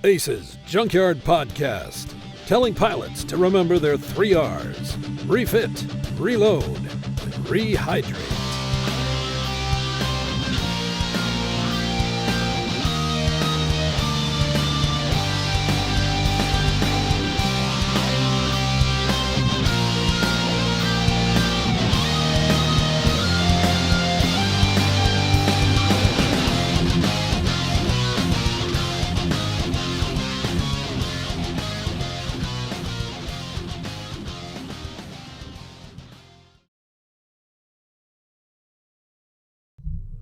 A.C.E.S Junkyard Podcast, telling pilots to remember their 3 R's: refit, reload, and rehydrate.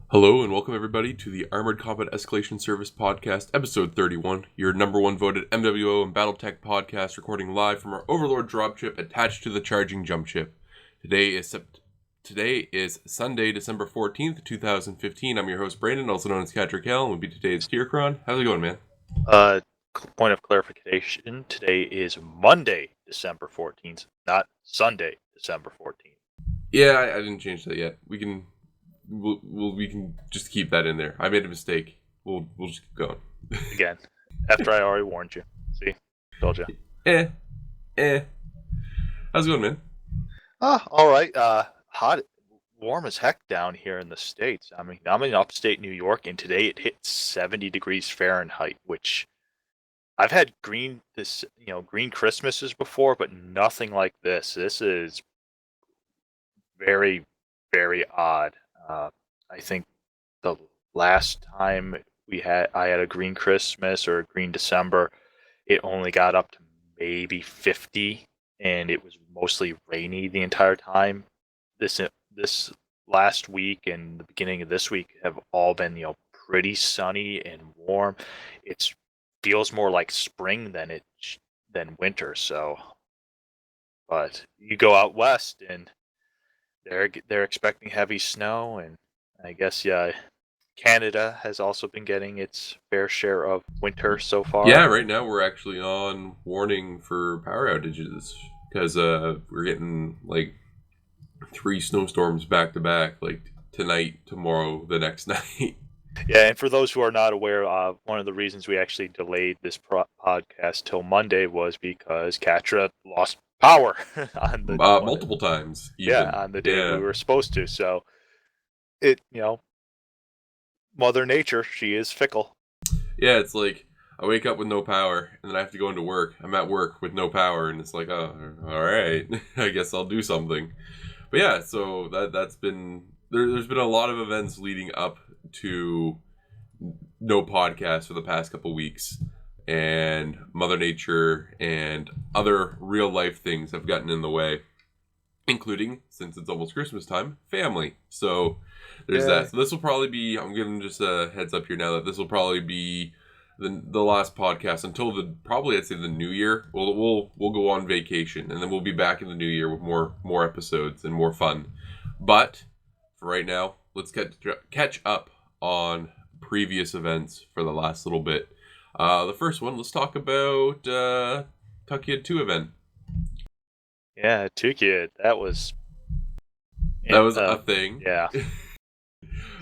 Hello and welcome everybody to the Armored Combat Escalation Service Podcast, episode 31, your number one voted MWO and Battletech podcast, recording live from our Overlord dropship attached to the charging jump ship. Today is Sunday, December 14th, 2015. I'm your host Brandon, also known as Cattra, Kell, and will be today's Tierkron. How's it going, man? Point of clarification, today is Monday, December 14th, not Sunday, December 14th. Yeah, I didn't change that yet. We can just keep that in there. I made a mistake. We'll just keep going. Again, after I already warned you. See? Told you. How's it going, man? All right. Hot, warm as heck down here in the States. I mean, I'm in upstate New York, and today it hit 70 degrees Fahrenheit, which I've had green Christmases before, but nothing like this. This is very, very odd. I think the last time I had a green Christmas or a green December, it only got up to maybe 50, and it was mostly rainy the entire time. This last week and the beginning of this week have all been pretty sunny and warm. It feels more like spring than winter. So, but you go out west and they're expecting heavy snow, and I guess Canada has also been getting its fair share of winter so far. Yeah, right now we're actually on warning for power outages because we're getting like 3 snowstorms back to back, like tonight, tomorrow, the next night. Yeah, and for those who are not aware, one of the reasons we actually delayed this podcast till Monday was because Cattra lost power on the multiple times. Even. Yeah, on the day we were supposed to. So Mother Nature, she is fickle. Yeah, it's like I wake up with no power, and then I have to go into work. I'm at work with no power, and it's like, oh, all right, I guess I'll do something. But yeah, so that's been there's been a lot of events leading up to no podcast for the past couple weeks, and Mother Nature and other real life things have gotten in the way, including, since it's almost Christmas time, family. So there's that. So this will probably be, I'm giving just a heads up here now that this will probably be the last podcast until I'd say the new year. We'll go on vacation, and then we'll be back in the new year with more episodes and more fun. But for right now, let's catch up on previous events for the last little bit. The first one, let's talk about Tukayyid 2 event. Yeah, Tukayyid, that was a thing. Yeah.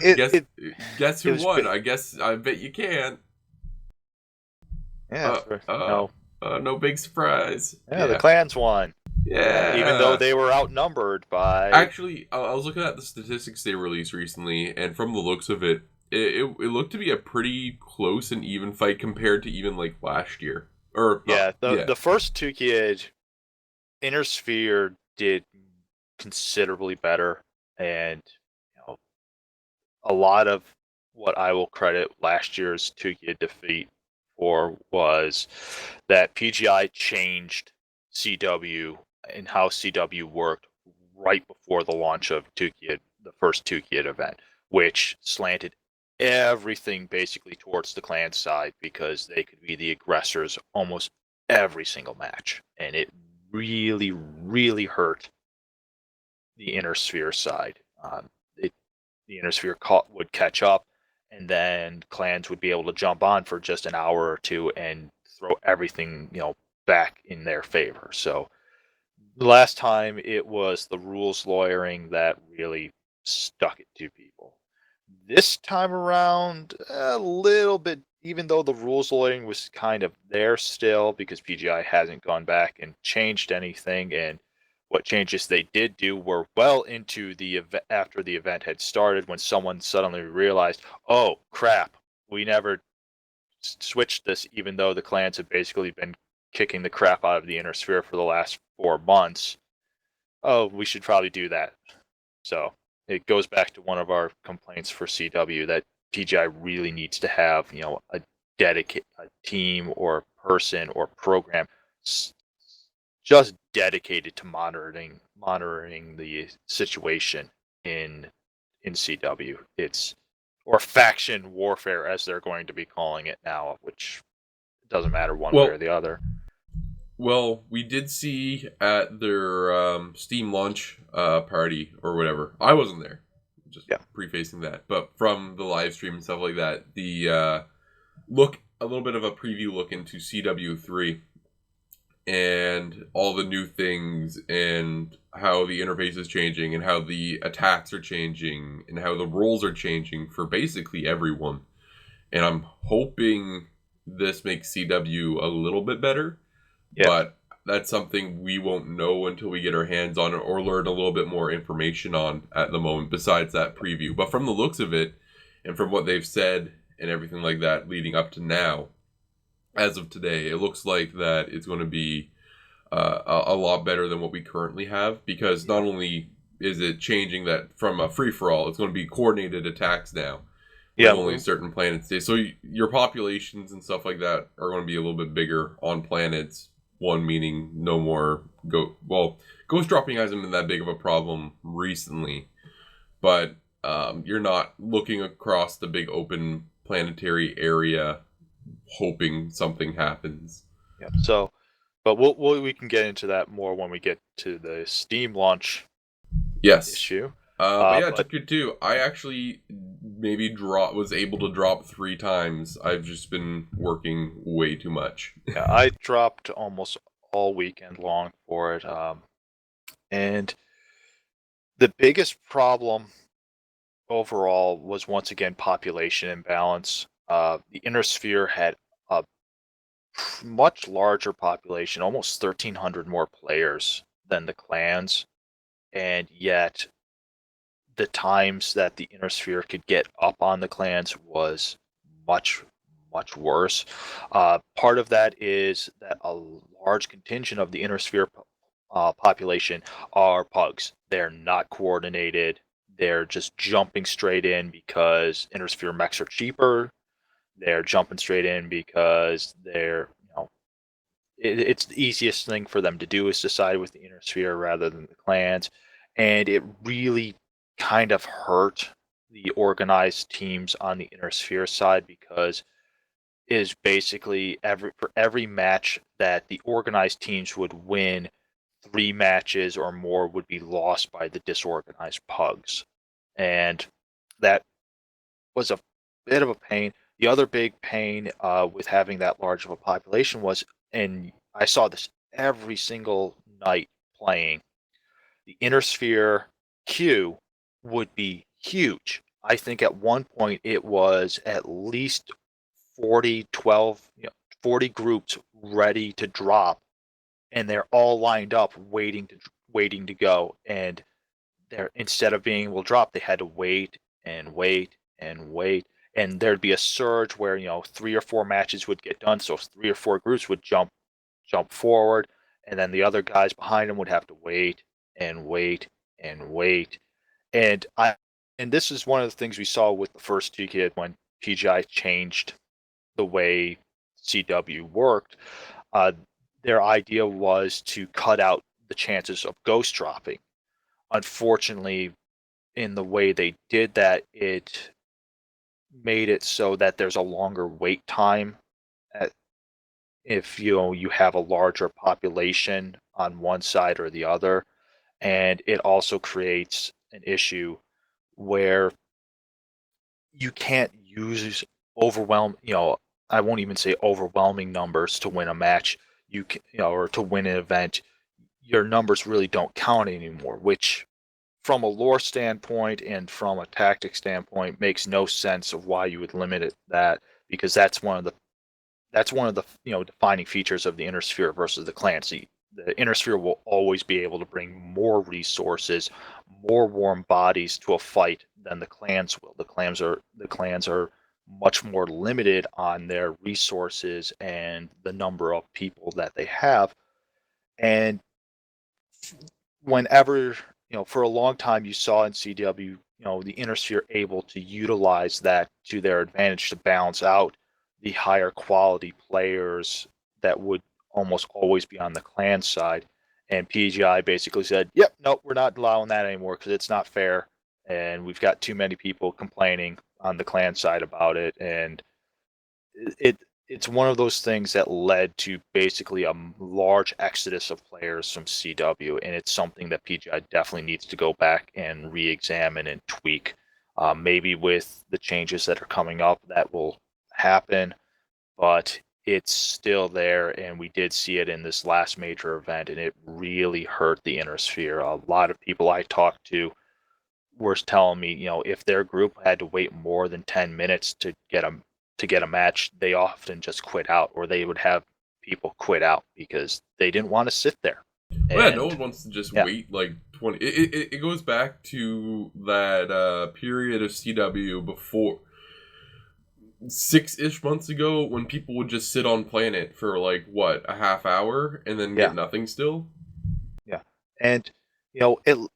Guess who won? I bet you can't. Yeah. No big surprise. Yeah, the clans won. Yeah. Even though they were outnumbered by... Actually, I was looking at the statistics they released recently, and from the looks of it, it looked to be a pretty close and even fight compared to even like last year. The first Tukayyid, Inner Sphere did considerably better, and a lot of what I will credit last year's Tukayyid defeat for was that PGI changed CW and how CW worked right before the launch of Tukayyid, the first Tukayyid event, which slanted everything basically towards the clan side because they could be the aggressors almost every single match, and it really, really hurt the Inner Sphere side. The Inner Sphere would catch up, and then clans would be able to jump on for just an hour or two and throw everything, back in their favor. So the last time it was the rules lawyering that really stuck it to people. This time around, a little bit even though the rules loading was kind of there still, because PGI hasn't gone back and changed anything, and what changes they did do were well into the event after the event had started, when someone suddenly realized, oh crap, we never switched this, even though the clans have basically been kicking the crap out of the Inner Sphere for the last 4 months. Oh, we should probably do that. So it goes back to one of our complaints for CW, that PGI really needs to have, a dedicated team or person or program just dedicated to monitoring the situation in CW. Or faction warfare, as they're going to be calling it now, which doesn't matter one way or the other. Well, we did see at their Steam launch party or whatever. I wasn't there, just prefacing that. But from the live stream and stuff like that, the a little bit of a preview look into CW3 and all the new things and how the interface is changing and how the attacks are changing and how the roles are changing for basically everyone. And I'm hoping this makes CW a little bit better. Yeah. But that's something we won't know until we get our hands on it or learn a little bit more information on at the moment, besides that preview. But from the looks of it, and from what they've said and everything like that leading up to now, as of today, it looks like that it's going to be a lot better than what we currently have, because not only is it changing that from a free-for-all, it's going to be coordinated attacks now. With only certain planets. So your populations and stuff like that are going to be a little bit bigger on planets. One meaning no more ghost dropping hasn't been that big of a problem recently, but you're not looking across the big open planetary area hoping something happens. Yeah. So, but we can get into that more when we get to the Steam launch issue. But Tukayyid 2, I actually was able to drop 3 times. I've just been working way too much. Yeah, I dropped almost all weekend long for it. And the biggest problem overall was, once again, population imbalance. The Inner Sphere had a much larger population, almost 1,300 more players than the clans, and yet the times that the Inner Sphere could get up on the clans was much, much worse. Part of that is that a large contingent of the Inner Sphere population are pugs. They're not coordinated. They're just jumping straight in because Inner Sphere mechs are cheaper. They're jumping straight in because it's the easiest thing for them to do is to side with the Inner Sphere rather than the clans. And it really kind of hurt the organized teams on the Inner Sphere side, because it is basically for every match that the organized teams would win, 3 matches or more would be lost by the disorganized pugs. And that was a bit of a pain. The other big pain with having that large of a population was, and I saw this every single night playing, the Inner Sphere queue would be huge. I think at one point it was at least 40 groups ready to drop, and they're all lined up waiting to go. And they're, instead of being able to drop, they had to wait and wait and wait. And there'd be a surge where 3 or 4 matches would get done, so 3 or 4 groups would jump forward, and then the other guys behind them would have to wait and wait and wait. And this is one of the things we saw with the first Tukayyid when PGI changed the way CW worked. Their idea was to cut out the chances of ghost dropping. Unfortunately, in the way they did that, it made it so that there's a longer wait time if you have a larger population on one side or the other. And it also creates an issue where you can't use I won't even say overwhelming numbers to win a match. Or to win an event, your numbers really don't count anymore, which from a lore standpoint and from a tactic standpoint makes no sense of why you would limit that because that's one of the defining features of the Inner Sphere versus the clans. The Inner Sphere will always be able to bring more resources, more warm bodies to a fight than the clans will. The clans are much more limited on their resources and the number of people that they have. And whenever, for a long time you saw in CW, the Inner Sphere able to utilize that to their advantage to balance out the higher quality players that would almost always be on the clan side. And PGI basically said, yep, nope, we're not allowing that anymore because it's not fair. And we've got too many people complaining on the clan side about it. And it's one of those things that led to basically a large exodus of players from CW. And it's something that PGI definitely needs to go back and re-examine and tweak. Maybe with the changes that are coming up, that will happen, but it's still there, and we did see it in this last major event, and it really hurt the Inner Sphere. A lot of people I talked to were telling me, if their group had to wait more than 10 minutes to get a match, they often just quit out, or they would have people quit out because they didn't want to sit there. Well, yeah, no one wants to just wait like 20. It goes back to that period of CW before 6-ish months ago when people would just sit on Planet for like what, a half hour and then get nothing still. Yeah, and and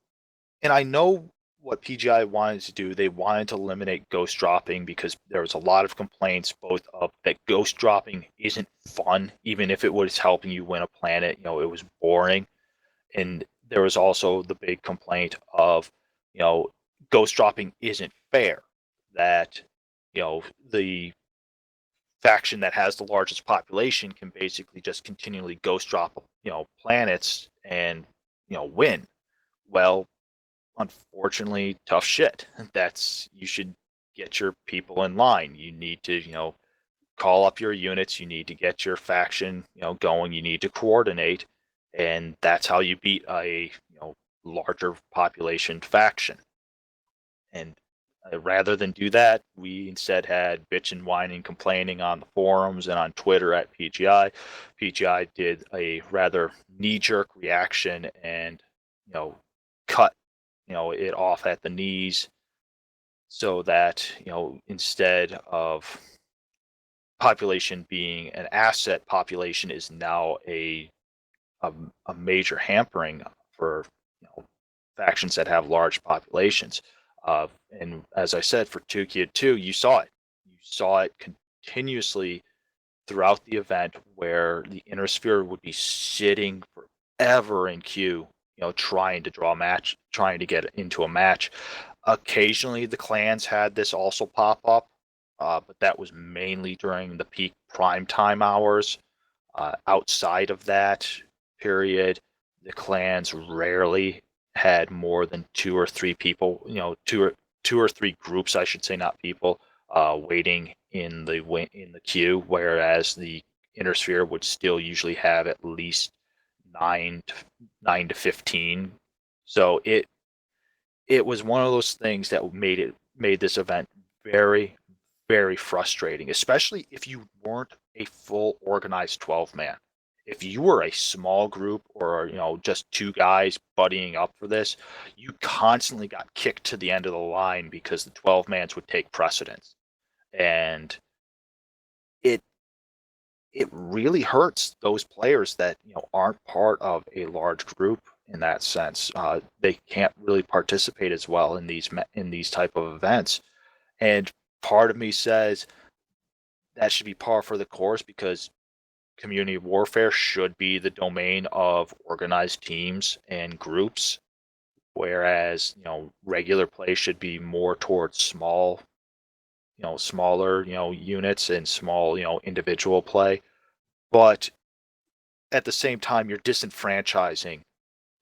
I know what PGI wanted to do. They wanted to eliminate ghost dropping because there was a lot of complaints both of that ghost dropping isn't fun, even if it was helping you win a planet. It was boring, and there was also the big complaint of ghost dropping isn't fair. That the faction that has the largest population can basically just continually ghost drop planets and win. Well, unfortunately, tough shit. You should get your people in line. You need to call up your units. You need to get your faction going. You need to coordinate, and that's how you beat a larger population faction. And rather than do that, we instead had bitch and whining, complaining on the forums and on Twitter at PGI. PGI did a rather knee-jerk reaction and cut it off at the knees, so that instead of population being an asset, population is now a major hampering for factions that have large populations. And as I said, for Tukayyid 2, you saw it. You saw it continuously throughout the event, where the Inner Sphere would be sitting forever in queue, trying to draw a match, trying to get into a match. Occasionally, the clans had this also pop up, but that was mainly during the peak prime time hours. Outside of that period, the clans rarely had more than 2 or 3 people, two or three groups, I should say, not people, waiting in the queue, whereas the Inner Sphere would still usually have at least 9 to 15. So it was one of those things that made this event very, very frustrating, especially if you weren't a full organized 12-man. If you were a small group or just 2 guys buddying up for this, you constantly got kicked to the end of the line because the 12-mans would take precedence. And it really hurts those players that aren't part of a large group in that sense. They can't really participate as well in these type of events. And part of me says that should be par for the course, because community warfare should be the domain of organized teams and groups, whereas regular play should be more towards smaller units and small individual play. But at the same time, you're disenfranchising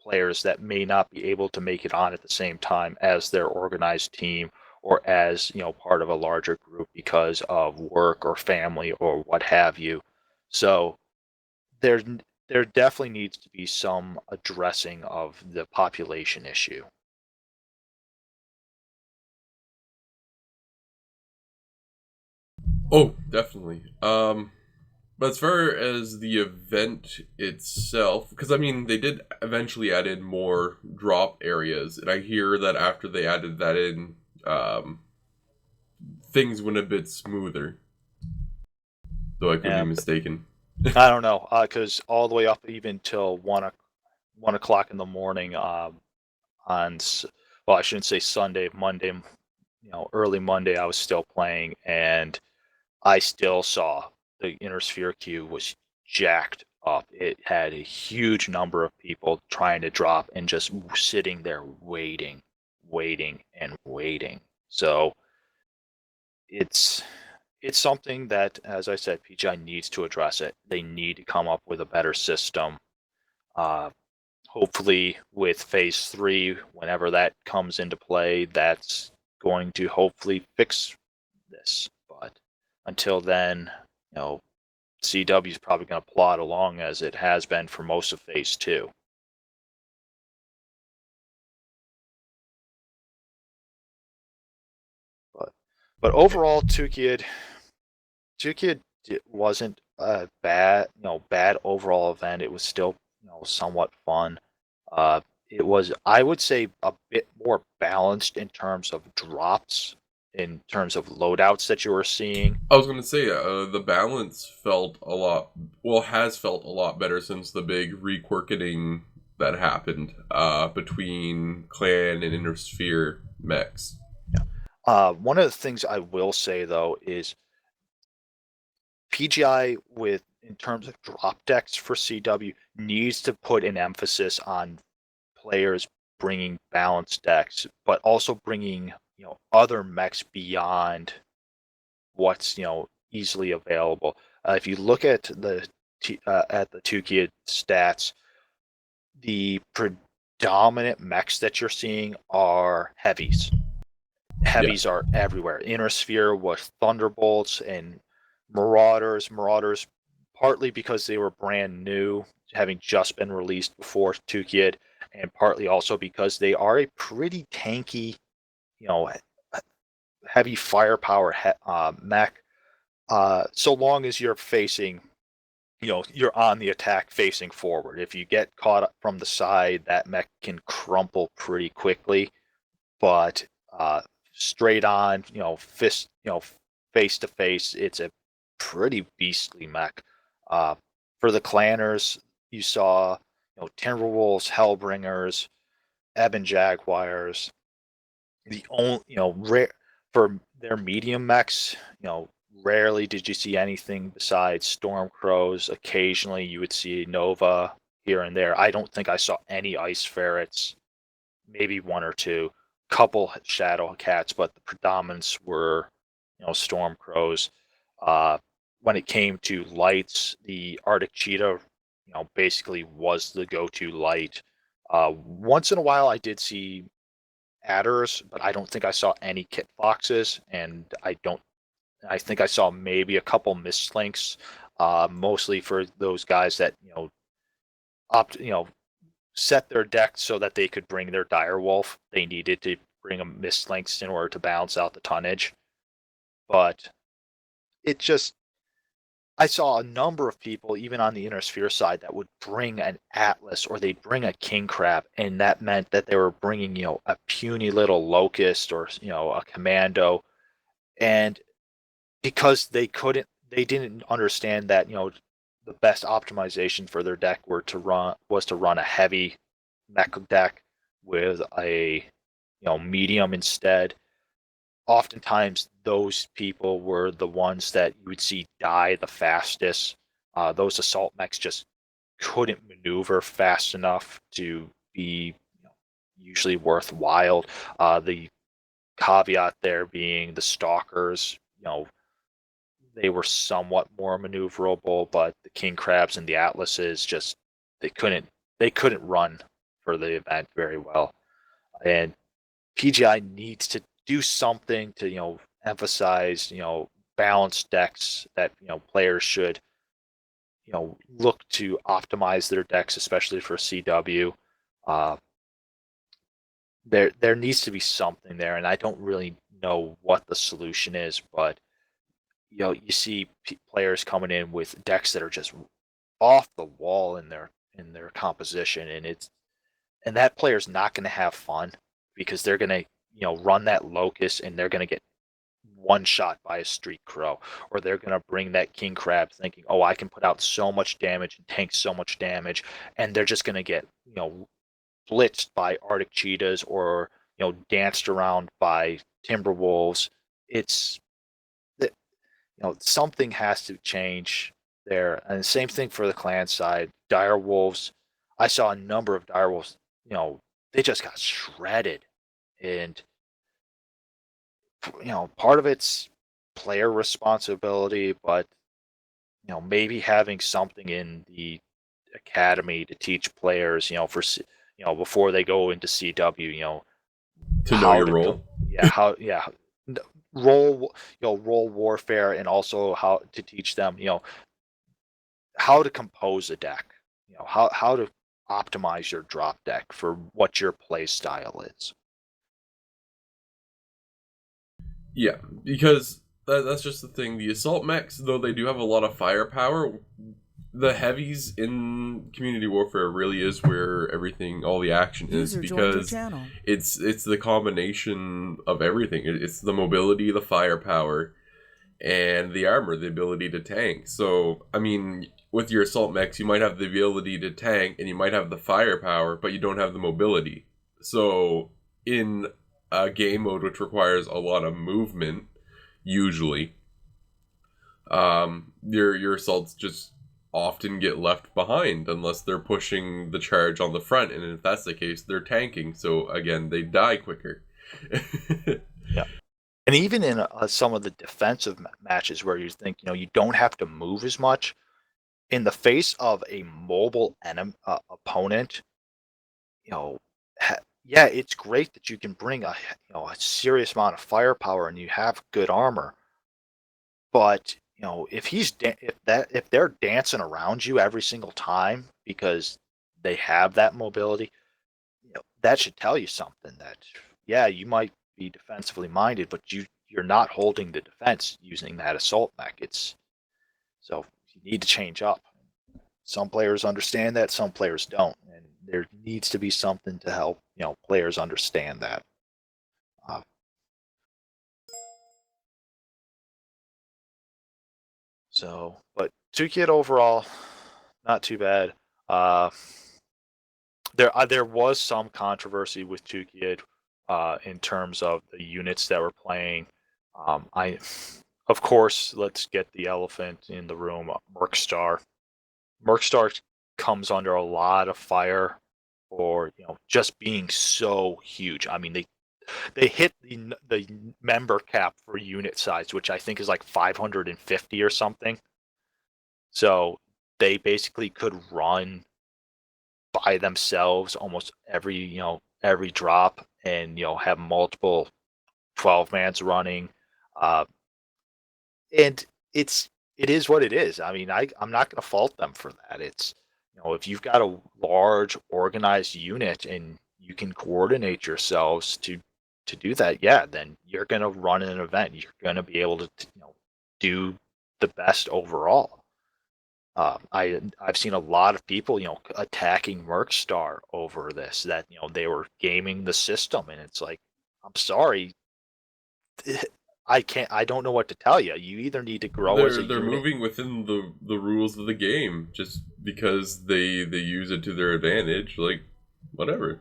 players that may not be able to make it on at the same time as their organized team, or as part of a larger group because of work or family or what have you. So there definitely needs to be some addressing of the population issue. Oh, definitely. But as far as the event itself, because I mean, they did eventually add in more drop areas, and I hear that after they added that in, things went a bit smoother. Though I could be Yeah, mistaken. I don't know, because all the way up even till 1 o'clock in the morning, on well, I shouldn't say Sunday, Monday, early Monday, I was still playing, and I still saw the inner sphere queue was jacked up. It had a huge number of people trying to drop and just sitting there waiting, waiting, and waiting. So it's it's something that, as I said, PGI needs to address it. They need to come up with a better system. Uh, Hopefully, with Phase 3, whenever that comes into play, that's going to hopefully fix this. But until then, CW is probably going to plod along as it has been for most of Phase 2. But overall, Tukayyid wasn't a bad overall event. It was still somewhat fun. It was, I would say, a bit more balanced in terms of drops, in terms of loadouts that you were seeing. I was going to say, the balance felt a lot, well, has felt a lot better since the big requirketing that happened between Clan and Intersphere mechs. One of the things I will say though is PGI, with in terms of drop decks for CW, needs to put an emphasis on players bringing balanced decks, but also bringing other mechs beyond what's easily available. If you look at the Tukayyid stats, the predominant mechs that you're seeing are heavies. Yeah. Heavies are everywhere. Inner Sphere was Thunderbolts and Marauders. Marauders, partly because they were brand new, having just been released before Tukayyid, and partly also because they are a pretty tanky, heavy firepower mech. So long as you're facing, you're on the attack facing forward. If you get caught from the side, that mech can crumple pretty quickly. But straight on, fist, face to face, it's a pretty beastly mech. For the clanners, you saw, Timberwolves, Hellbringers, Ebon Jaguars. The only, rare for their medium mechs, rarely did you see anything besides Storm Crows. Occasionally, you would see Nova here and there. I don't think I saw any Ice Ferrets, maybe one or two, couple Shadow Cats, but the predominance were, Storm Crows. When it came to lights, the Arctic Cheetah, basically was the go-to light. Once in a while, I did see adders, but I don't think I saw any kit foxes, and I think I saw maybe a couple mistlinks, mostly for those guys that opt set their deck so that they could bring their direwolf. They needed to bring a mistlinks in order to balance out the tonnage, but it just, I saw a number of people, even on the inner sphere side, that would bring an Atlas or they'd bring a King Crab, and that meant that they were bringing, a puny little Locust or, a Commando. And because they didn't understand that, the best optimization for their deck was to run a heavy mech deck with a, medium instead. Oftentimes those people were the ones that you would see die the fastest. Those assault mechs just couldn't maneuver fast enough to be usually worthwhile. The caveat there being the stalkers, they were somewhat more maneuverable, but the king crabs and the atlases just they couldn't run for the event very well. And PGI needs to do something to emphasize balanced decks that players should look to optimize their decks, especially for CW. Uh, there needs to be something there, and I don't really know what the solution is, but you see players coming in with decks that are just off the wall in their composition, and that player's not going to have fun because they're going to run that locust and they're going to get one shot by a street crow, or they're going to bring that king crab thinking, oh, I can put out so much damage and tank so much damage, and they're just going to get blitzed by Arctic cheetahs or danced around by timberwolves. It's something has to change there, and the same thing for the clan side. Dire wolves, I saw a number of dire wolves. They just got shredded, and part of it's player responsibility, but maybe having something in the academy to teach players, before they go into CW, to know your role. Role, role warfare, and also how to teach them, how to compose a deck, how to optimize your drop deck for what your play style is. Yeah, because that's just the thing. The assault mechs, though they do have a lot of firepower, the heavies in community warfare really is where all the action is, because it's the combination of everything. It's the mobility, the firepower, and the armor, the ability to tank. So, I mean, with your assault mechs, you might have the ability to tank and you might have the firepower, but you don't have the mobility. So, in a game mode which requires a lot of movement, usually, your assaults just often get left behind unless they're pushing the charge on the front, and if that's the case, they're tanking, so again, they die quicker. Yeah. And even in some of the defensive matches where you think you don't have to move as much, in the face of a mobile opponent, it's great that you can bring a serious amount of firepower and you have good armor, but if they're dancing around you every single time because they have that mobility, that should tell you something. That you might be defensively minded, but you're not holding the defense using that assault mech. So you need to change up. Some players understand that, some players don't, and there needs to be something to help players understand that. But Tukayyid overall, not too bad. There was some controversy with Tukayyid in terms of the units that were playing. Of course, let's get the elephant in the room, Mercstar. Mercstar comes under a lot of fire for just being so huge. I mean, they hit the member cap for unit size, which I think is like 550 or something. So they basically could run by themselves almost every drop, and have multiple 12-mans running, and it is what it is. I mean, I'm not going to fault them for that. It's if you've got a large organized unit and you can coordinate yourselves to do that, then you're going to run an event. You're going to be able to do the best overall. I've seen a lot of people attacking Mercstar over this, that they were gaming the system, and it's like, I'm sorry, I don't know what to tell you. You either need to grow as a unit. They're moving within the rules of the game just because they use it to their advantage, like whatever.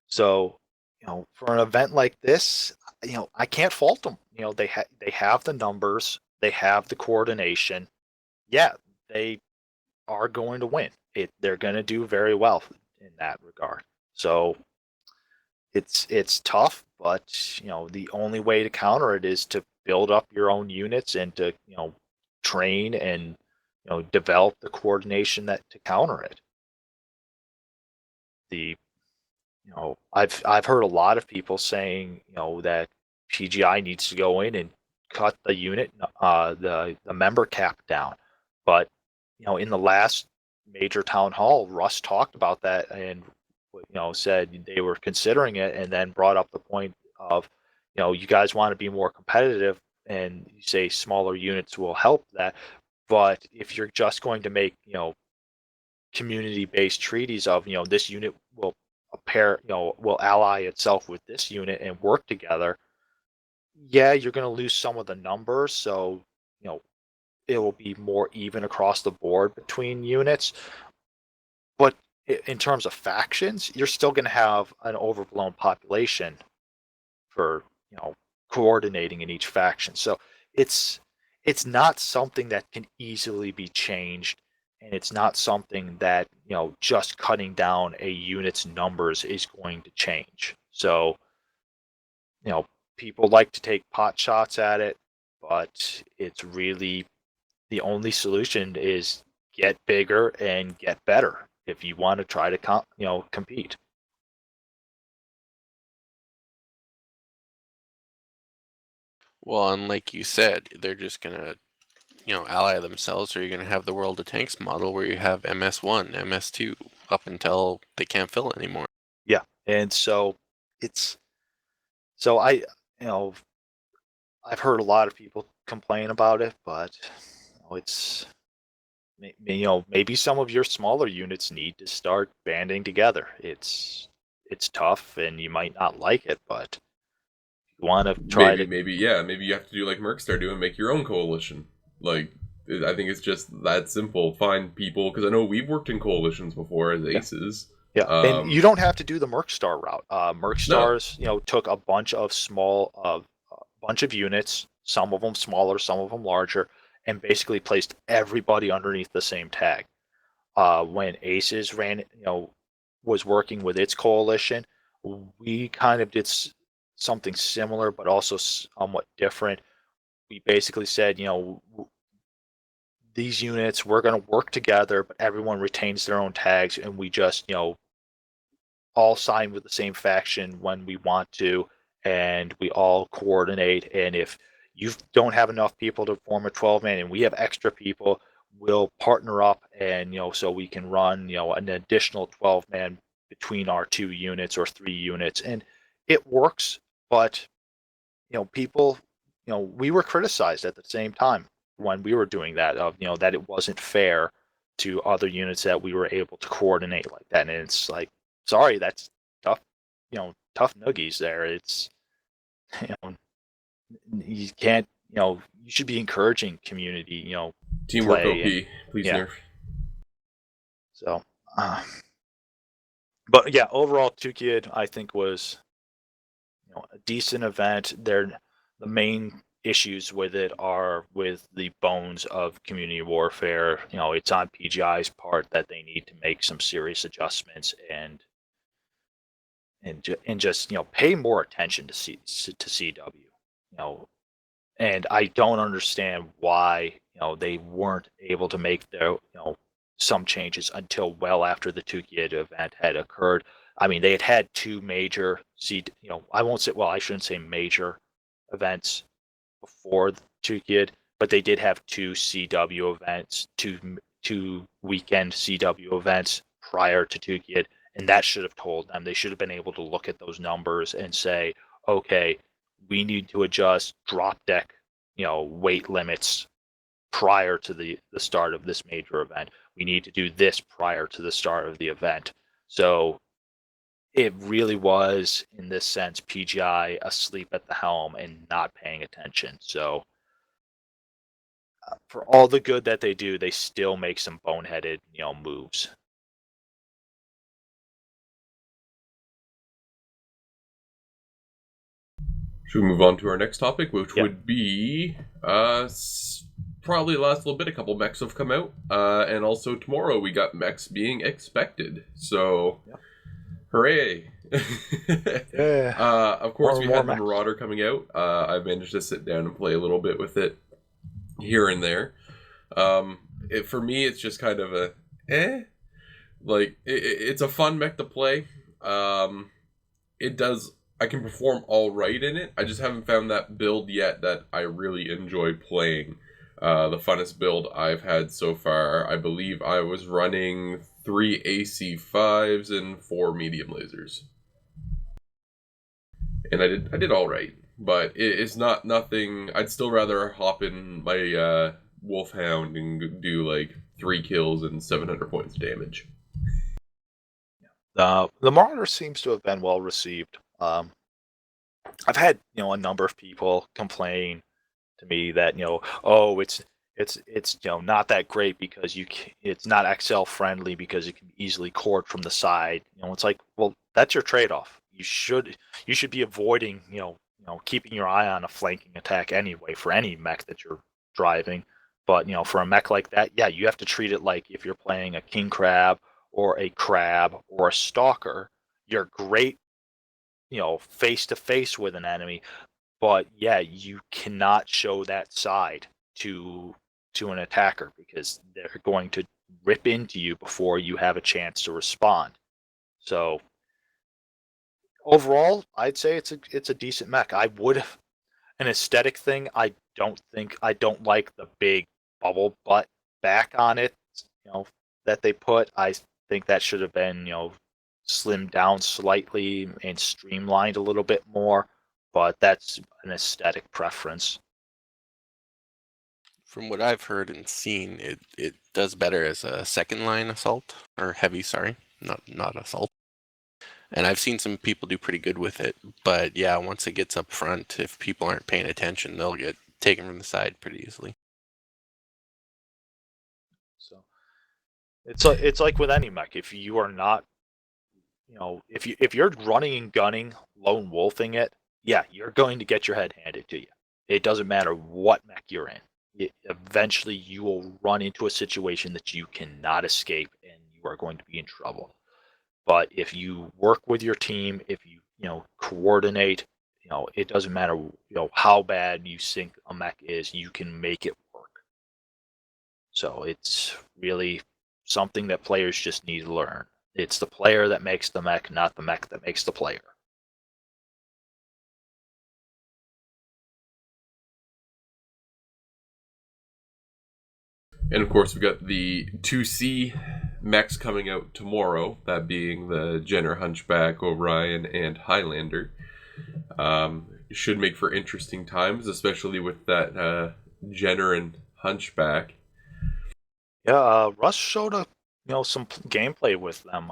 So, for an event like this, I can't fault them. They have the numbers, they have the coordination. Yeah, they are going to win. They're going to do very well in that regard. So it's tough, but the only way to counter it is to build up your own units and to train and develop the coordination to counter it. I've heard a lot of people saying that PGI needs to go in and cut the unit the member cap down. But in the last major town hall, Russ talked about that and said they were considering it, and then brought up the point of you guys want to be more competitive. and you say smaller units will help that. But if you're just going to make, community-based treaties of, this unit will will ally itself with this unit and work together, yeah, you're going to lose some of the numbers. So, you know, it will be more even across the board between units. But in terms of factions, you're still going to have an overblown population for, coordinating in each faction. So it's not something that can easily be changed, and it's not something that, just cutting down a unit's numbers is going to change. So, people like to take pot shots at it, but it's really the only solution is get bigger and get better if you want to try to compete. Well, and like you said, they're just gonna, ally themselves, or you're gonna have the World of Tanks model where you have MS1, MS2 up until they can't fill it anymore. Yeah, and so it's I've heard a lot of people complain about it, but it's maybe some of your smaller units need to start banding together. It's tough, and you might not like it, but you want to try maybe you have to do like Mercstar do and make your own coalition. Like, I think it's just that simple. Find people, because I know we've worked in coalitions before as ACES. Yeah, and you don't have to do the Mercstar route. Mercstars, took a bunch of units, some of them smaller, some of them larger, and basically placed everybody underneath the same tag. When ACES was working with its coalition, we kind of did something similar, but also somewhat different. We basically said, these units, we're going to work together, but everyone retains their own tags, and we just, all sign with the same faction when we want to, and we all coordinate. And if you don't have enough people to form a 12-man and we have extra people, we'll partner up, and so we can run an additional 12-man between our 2 units or 3 units, and it works. But people, we were criticized at the same time when we were doing that, of that it wasn't fair to other units that we were able to coordinate like that. And it's like, sorry, that's tough, tough noogies there. It's, you can't, you should be encouraging community, teamwork OP, please nerf. So, but yeah, overall, Tukayyid, I think, was a decent event. The main issues with it are with the bones of community warfare. It's on PGI's part that they need to make some serious adjustments and just pay more attention to CW. And I don't understand why they weren't able to make their some changes until well after the Tukayyid event had occurred. I mean, they had 2 major I shouldn't say major events before the Tukayyid, but they did have 2 CW events, 2 weekend CW events prior to Tukayyid, and that should have told them. They should have been able to look at those numbers and say, okay, we need to adjust drop deck, weight limits prior to the start of this major event. We need to do this prior to the start of the event. So it really was, in this sense, PGI asleep at the helm and not paying attention. So for all the good that they do, they still make some boneheaded, moves. Should we move on to our next topic, which would be probably the last little bit. A couple mechs have come out, and also tomorrow we got mechs being expected. So, hooray! Of course, we had the Marauder coming out. I've managed to sit down and play a little bit with it here and there. For me, it's just kind of it's a fun mech to play. I can perform all right in it. I just haven't found that build yet that I really enjoy playing. The funnest build I've had so far, I believe I was running 3 AC5s and 4 medium lasers. And I did all right. but it's not nothing. I'd still rather hop in my Wolfhound and do like 3 kills and 700 points of damage. The Marauder seems to have been well received. I've had a number of people complain to me that oh, it's not that great because it's not XL friendly because it can easily cord from the side. It's like, well, that's your trade-off. You should be avoiding keeping your eye on a flanking attack anyway for any mech that you're driving. But for a mech like that, yeah, you have to treat it like if you're playing a king crab or a crab or a stalker. You're great face to face with an enemy, but yeah, you cannot show that side to an attacker because they're going to rip into you before you have a chance to respond. So overall, I'd say it's a decent mech. I would an aesthetic thing. I don't like the big bubble butt back on it. That they put. I think that should have been slimmed down slightly and streamlined a little bit more. But that's an aesthetic preference. From what I've heard and seen, it does better as a second line assault, or heavy, sorry, not assault. And I've seen some people do pretty good with it, but yeah, once it gets up front, if people aren't paying attention, they'll get taken from the side pretty easily. So it's like with any mech, if you are not, if you're running and gunning, lone wolfing it, yeah, you're going to get your head handed to you. It doesn't matter what mech you're in. Eventually, you will run into a situation that you cannot escape, and you are going to be in trouble. But if you work with your team, if you coordinate, it doesn't matter how bad you think a mech is, you can make it work. So it's really something that players just need to learn. It's the player that makes the mech, not the mech that makes the player. And of course, we've got the 2C mechs coming out tomorrow, that being the Jenner, Hunchback, Orion, and Highlander. Should make for interesting times, especially with that Jenner and Hunchback. Yeah, Russ showed some gameplay with them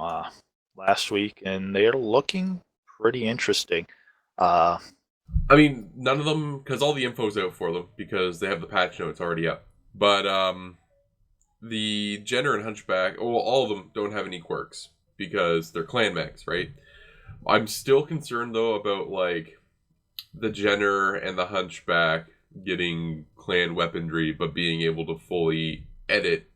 last week, and they're looking pretty interesting. I mean, none of them, because all the info's out for them, because they have the patch notes already up. But the Jenner and Hunchback, well, all of them don't have any quirks, because they're clan mechs, right? I'm still concerned, though, about, like, the Jenner and the Hunchback getting clan weaponry, but being able to fully edit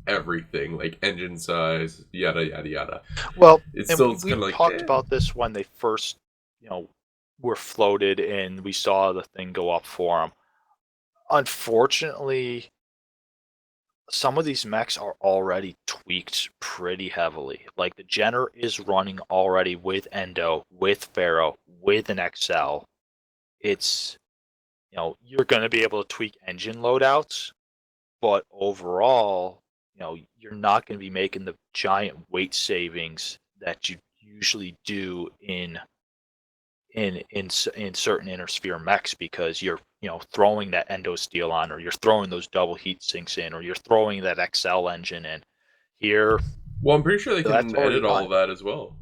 everything, like engine size, yada yada yada. Well, it's kind of like, talked about this when they first, were floated, and we saw the thing go up for them. Unfortunately, some of these mechs are already tweaked pretty heavily. Like the Jenner is running already with Endo, with Pharaoh, with an XL. It's you're going to be able to tweak engine loadouts, but overall, you're not going to be making the giant weight savings that you usually do in certain inner sphere mechs, because you're throwing that endo steel on, or you're throwing those double heat sinks in, or you're throwing that XL engine in. Here, well, I'm pretty sure they can edit all of that as well.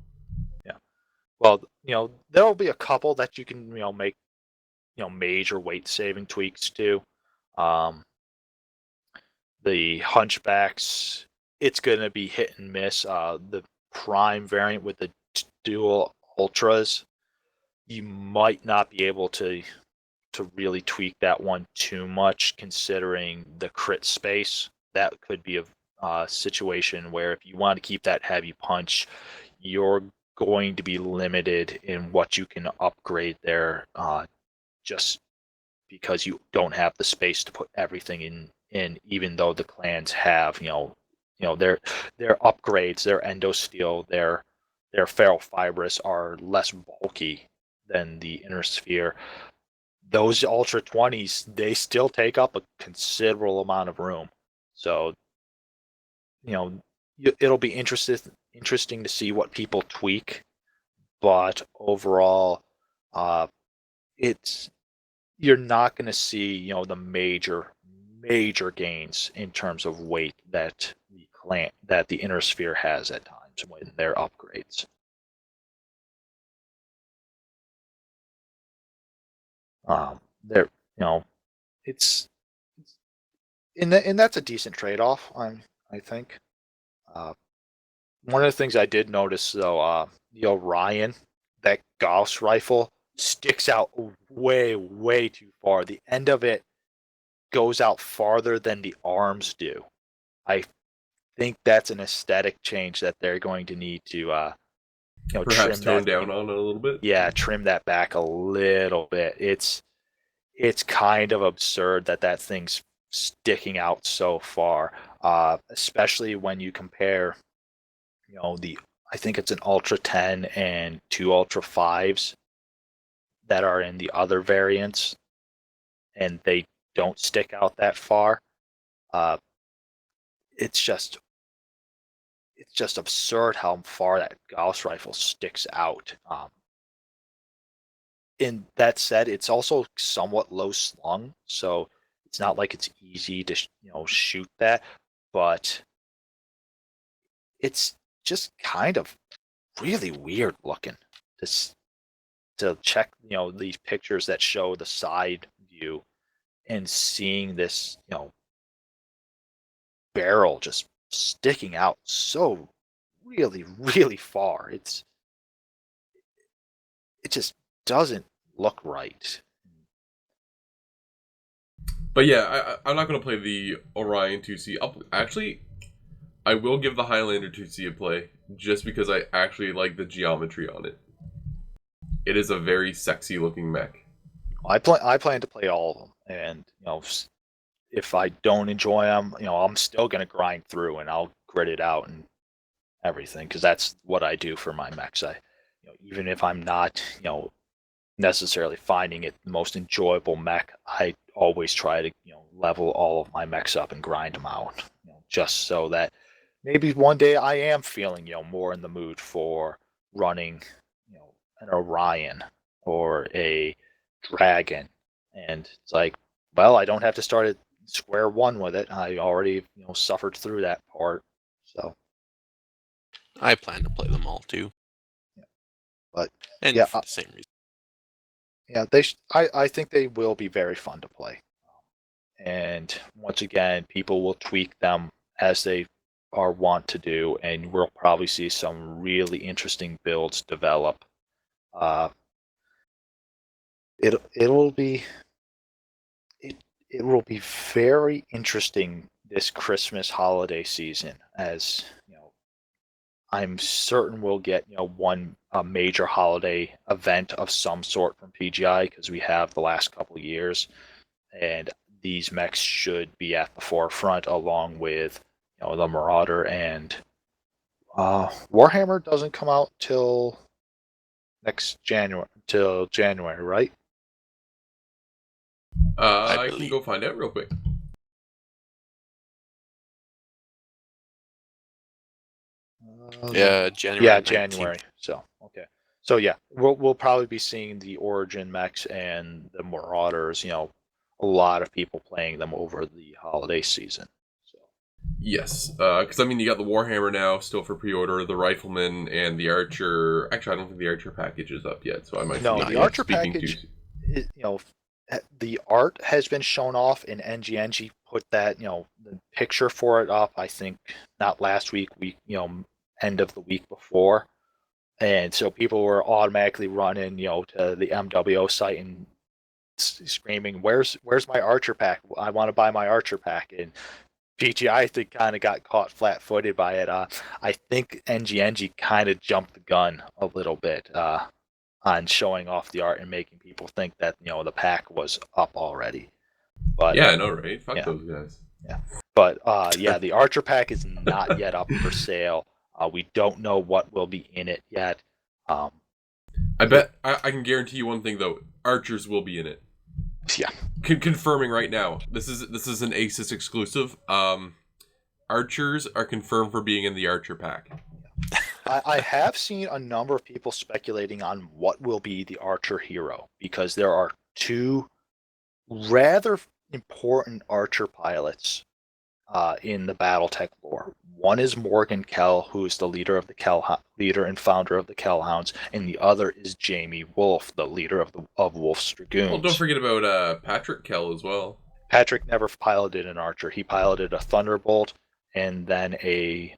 Yeah. Well, there'll be a couple that you can make major weight saving tweaks to. The Hunchbacks, it's going to be hit and miss. The Prime variant with the dual ultras, you might not be able to really tweak that one too much, considering the crit space. That could be a situation where if you want to keep that heavy punch, you're going to be limited in what you can upgrade there, just because you don't have the space to put everything in, even though the clans have their upgrades, their endosteel, their ferrofibrous are less bulky than the inner sphere. Those Ultra 20s, they still take up a considerable amount of room. So, it'll be interesting to see what people tweak. But overall, you're not going to see, the major gains in terms of weight that the inner sphere has at times when they're upgrades. There, it's and that's a decent trade-off. I think. One of the things I did notice though, the Orion, that Gauss rifle sticks out way too far. The end of it goes out farther than the arms do. I think that's an aesthetic change that they're going to need to perhaps tone down on it a little bit. Yeah, trim that back a little bit. It's kind of absurd that thing's sticking out so far, especially when you compare, I think it's an Ultra 10 and 2 Ultra 5s that are in the other variants, and they don't stick out that far. It's just absurd how far that Gauss rifle sticks out. In that said, it's also somewhat low slung, so it's not like it's easy to shoot that, but it's just kind of really weird looking to check these pictures that show the side view and seeing this barrel just sticking out so really far. It just doesn't look right. But yeah, I'm not going to play the Orion 2C. I will give the Highlander 2C a play, just because I actually like the geometry on it. It is a very sexy looking mech. I plan to play all of them, and if I don't enjoy them, I'm still going to grind through and I'll grit it out and everything, because that's what I do for my mechs. Even if I'm not necessarily finding it the most enjoyable mech, I always try to level all of my mechs up and grind them out, just so that maybe one day I am feeling more in the mood for running an Orion or a Dragon, and it's like, well, I don't have to start at square one with it. I already suffered through that part, so I plan to play them all too. Yeah. But and yeah, for the same reason. Yeah, I think they will be very fun to play. And once again, people will tweak them as they are wont to do, and we'll probably see some really interesting builds develop. It will be very interesting this Christmas holiday season, as I'm certain we'll get a major holiday event of some sort from PGI, because we have the last couple of years, and these mechs should be at the forefront along with the Marauder, and Warhammer doesn't come out till January, right? I can go find out real quick. Yeah, January. Yeah, 19th. January. So okay. So yeah, we'll probably be seeing the Origin mechs and the Marauders. A lot of people playing them over the holiday season. So yes, because you got the Warhammer now still for pre-order, the Rifleman and the Archer. Actually, I don't think the Archer package is up yet, so I might. No, the Archer package. The art has been shown off, and NG put that the picture for it up. I think not last week, end of the week before, and so people were automatically running to the MWO site and screaming, "Where's my Archer pack? I want to buy my Archer pack." And PGI, I think, kind of got caught flat-footed by it. I think NG kind of jumped the gun a little bit on showing off the art and making people think that the pack was up already. But yeah, I know, right? Fuck those guys. Yeah, but the Archer pack is not yet up for sale. We don't know what will be in it yet. I bet I can guarantee you one thing though: Archers will be in it. Yeah, confirming right now. This is an A.C.E.S exclusive. Archers are confirmed for being in the Archer pack. I have seen a number of people speculating on what will be the Archer hero, because there are two rather important Archer pilots in the Battletech lore. One is Morgan Kell, who is the leader and founder of the Kell Hounds, and the other is Jamie Wolf, the leader of Wolf's Dragoons. Well, don't forget about Patrick Kell as well. Patrick never piloted an Archer. He piloted a Thunderbolt and then a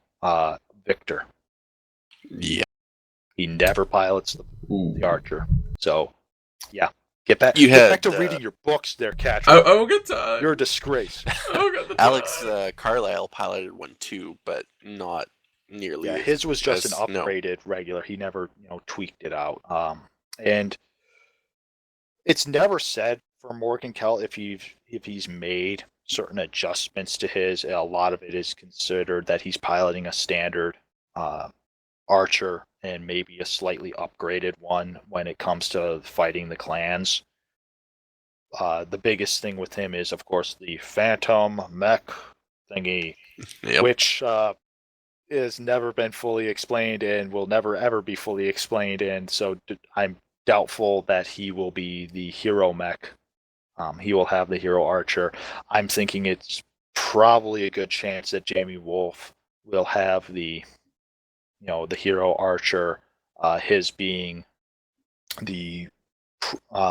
Victor. Yeah. He never pilots the Archer. So, yeah. Get back to reading your books there, Cattra. I will get to... You're a disgrace. Alex Carlisle piloted one too, but not nearly. Yeah, his was just an upgraded regular. He never, tweaked it out. And it's never said for Morgan Kell if he's made certain adjustments to his. A lot of it is considered that he's piloting a standard Archer and maybe a slightly upgraded one when it comes to fighting the clans. The biggest thing with him is, of course, the Phantom mech thingy, which has never been fully explained and will never ever be fully explained. And so I'm doubtful that he will be the hero mech. He will have the hero Archer. I'm thinking it's probably a good chance that Jamie Wolf will have the hero Archer, his being the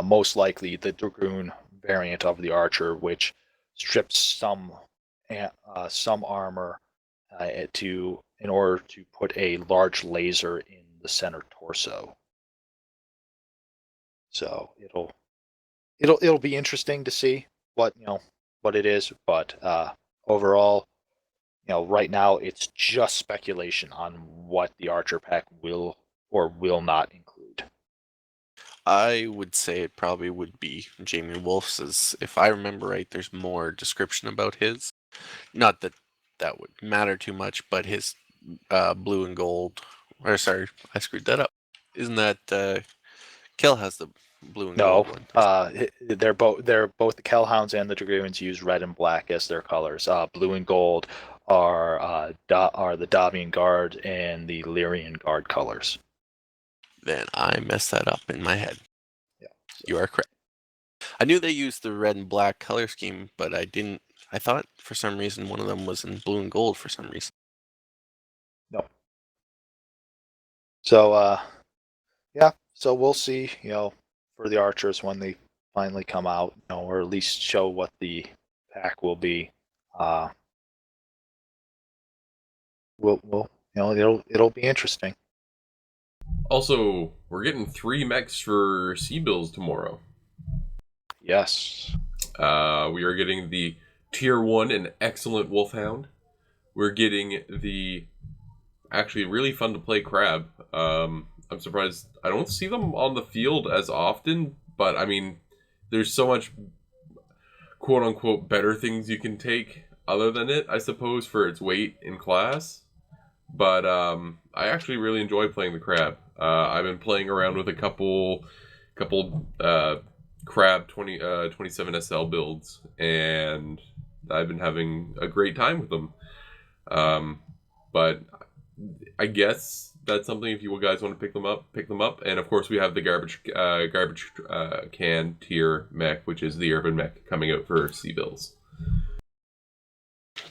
most likely the Dragoon variant of the Archer, which strips some armor in order to put a large laser in the center torso. So it'll be interesting to see what it is, but overall, right now it's just speculation on what the Archer pack will or will not include. I would say it probably would be Jamie Wolf's, as if I remember right, there's more description about his. Not that that would matter too much, but his blue and gold, or sorry, I screwed that up. Isn't that Kell has the blue and gold one? They're both the Kell Hounds and the Dragoons use red and black as their colors. Blue and gold are the Davian Guard and the Lyrian Guard colors. Then I messed that up in my head. Yeah, so. You are correct. I knew they used the red and black color scheme, but I didn't. I thought for some reason one of them was in blue and gold for some reason. No. So so we'll see, for the Archers when they finally come out, or at least show what the pack will be. It'll be interesting. Also, we're getting 3 mechs for C-Bills tomorrow. Yes. We are getting the Tier 1 and Excellent Wolfhound. We're getting the actually really fun to play Crab. I'm surprised I don't see them on the field as often, but I mean, there's so much quote-unquote better things you can take other than it, I suppose, for its weight in class. But I actually really enjoy playing the Crab. I've been playing around with a couple Crab 27 SL builds, and I've been having a great time with them. But I guess that's something, if you guys want to pick them up. And of course, we have the garbage can tier mech, which is the urban mech, coming out for C-Bills.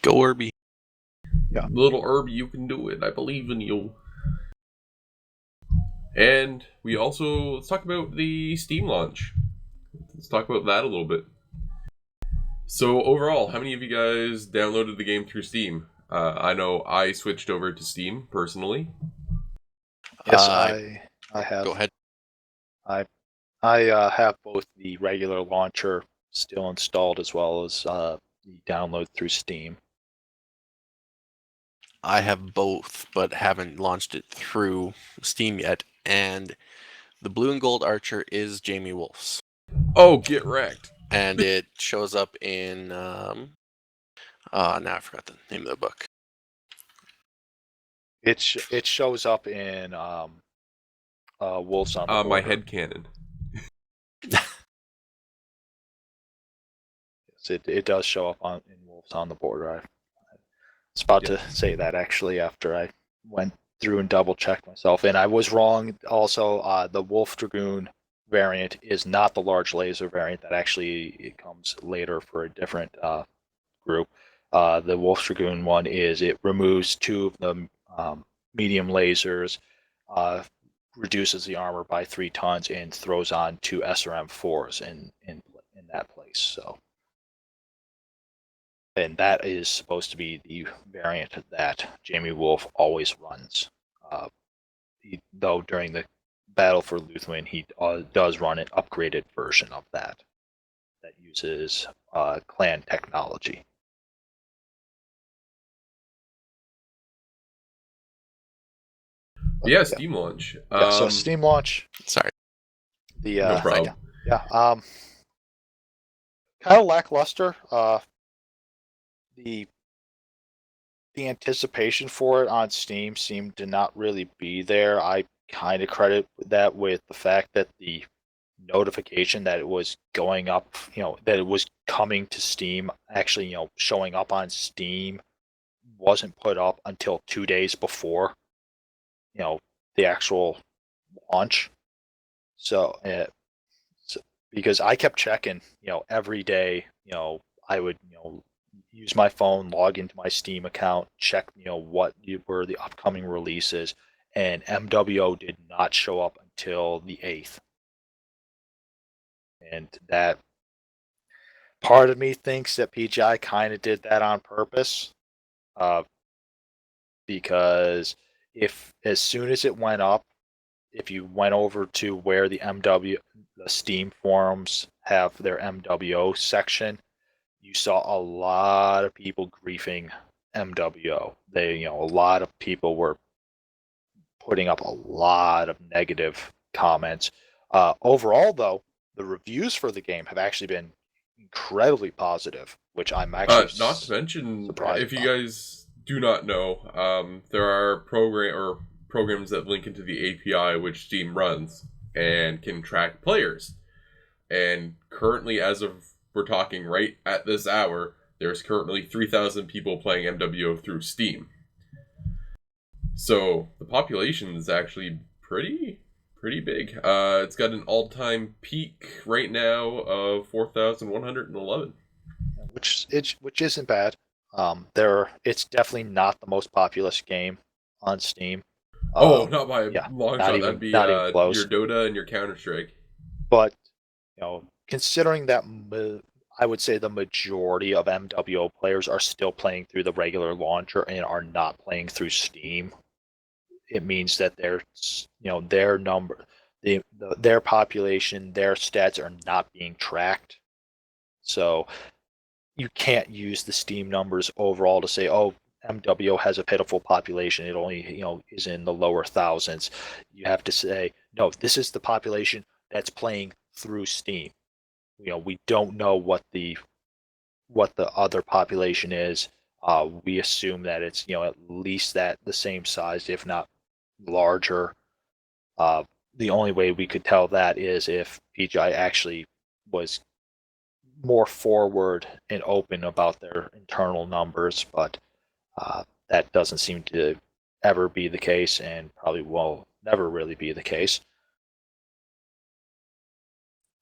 Go Irby. Yeah. Little Irby, you can do it. I believe in you. And let's talk about the Steam launch. Let's talk about that a little bit. So overall, how many of you guys downloaded the game through Steam? I know I switched over to Steam personally. Yes, I have. Go ahead. I have both the regular launcher still installed as well as the download through Steam. I have both, but haven't launched it through Steam yet. And the blue and gold Archer is Jamie Wolf's. Oh, get wrecked. And it shows up in now I forgot the name of the book. It shows up in Wolves on the Border. My headcanon. Yes, it does show up in Wolves on the Border. I was about to say that actually after I went through and double checked myself, and I was wrong. Also, the Wolf Dragoon variant is not the large laser variant. That actually it comes later for a different group. The Wolf Dragoon one it removes 2 of the medium lasers, reduces the armor by 3 tons, and throws on 2 SRM4s in that place. So, and that is supposed to be the variant that Jamie Wolf always runs. Though during the Battle for Luthien, he does run an upgraded version of that uses clan technology. Yeah, Steam launch. So Steam launch. Sorry. No problem. Yeah. Kind of lackluster. The anticipation for it on Steam seemed to not really be there. I kind of credit that with the fact that the notification that it was going up, that it was coming to Steam, actually, showing up on Steam, wasn't put up until 2 days before, the actual launch. So, because I kept checking, every day, I would, use my phone, log into my Steam account, check, what were the upcoming releases, and MWO did not show up until the 8th. And that part of me thinks that PGI kind of did that on purpose, because if as soon as it went up, if you went over to where the Steam forums have their MWO section, you saw a lot of people griefing MWO. A lot of people were putting up a lot of negative comments. Overall, though, the reviews for the game have actually been incredibly positive, which I'm actually not to mention, surprised if you guys do not know, there are programs that link into the API which Steam runs and can track players. And currently, as of we're talking right at this hour, there's currently 3,000 people playing MWO through Steam. So the population is actually pretty big. It's got an all-time peak right now of 4,111. Which isn't bad. It's definitely not the most populous game on Steam. Not by a long shot. That'd be your close. Dota and your Counter-Strike. But considering that I would say the majority of MWO players are still playing through the regular launcher and are not playing through Steam, it means that their number, their population, their stats are not being tracked. So you can't use the Steam numbers overall to say, oh, MWO has a pitiful population. It only is in the lower thousands. You have to say, no, this is the population that's playing through Steam. We don't know what the other population is. We assume that it's at least the same size, if not larger. The only way we could tell that is if PGI actually was more forward and open about their internal numbers, but that doesn't seem to ever be the case, and probably will never really be the case.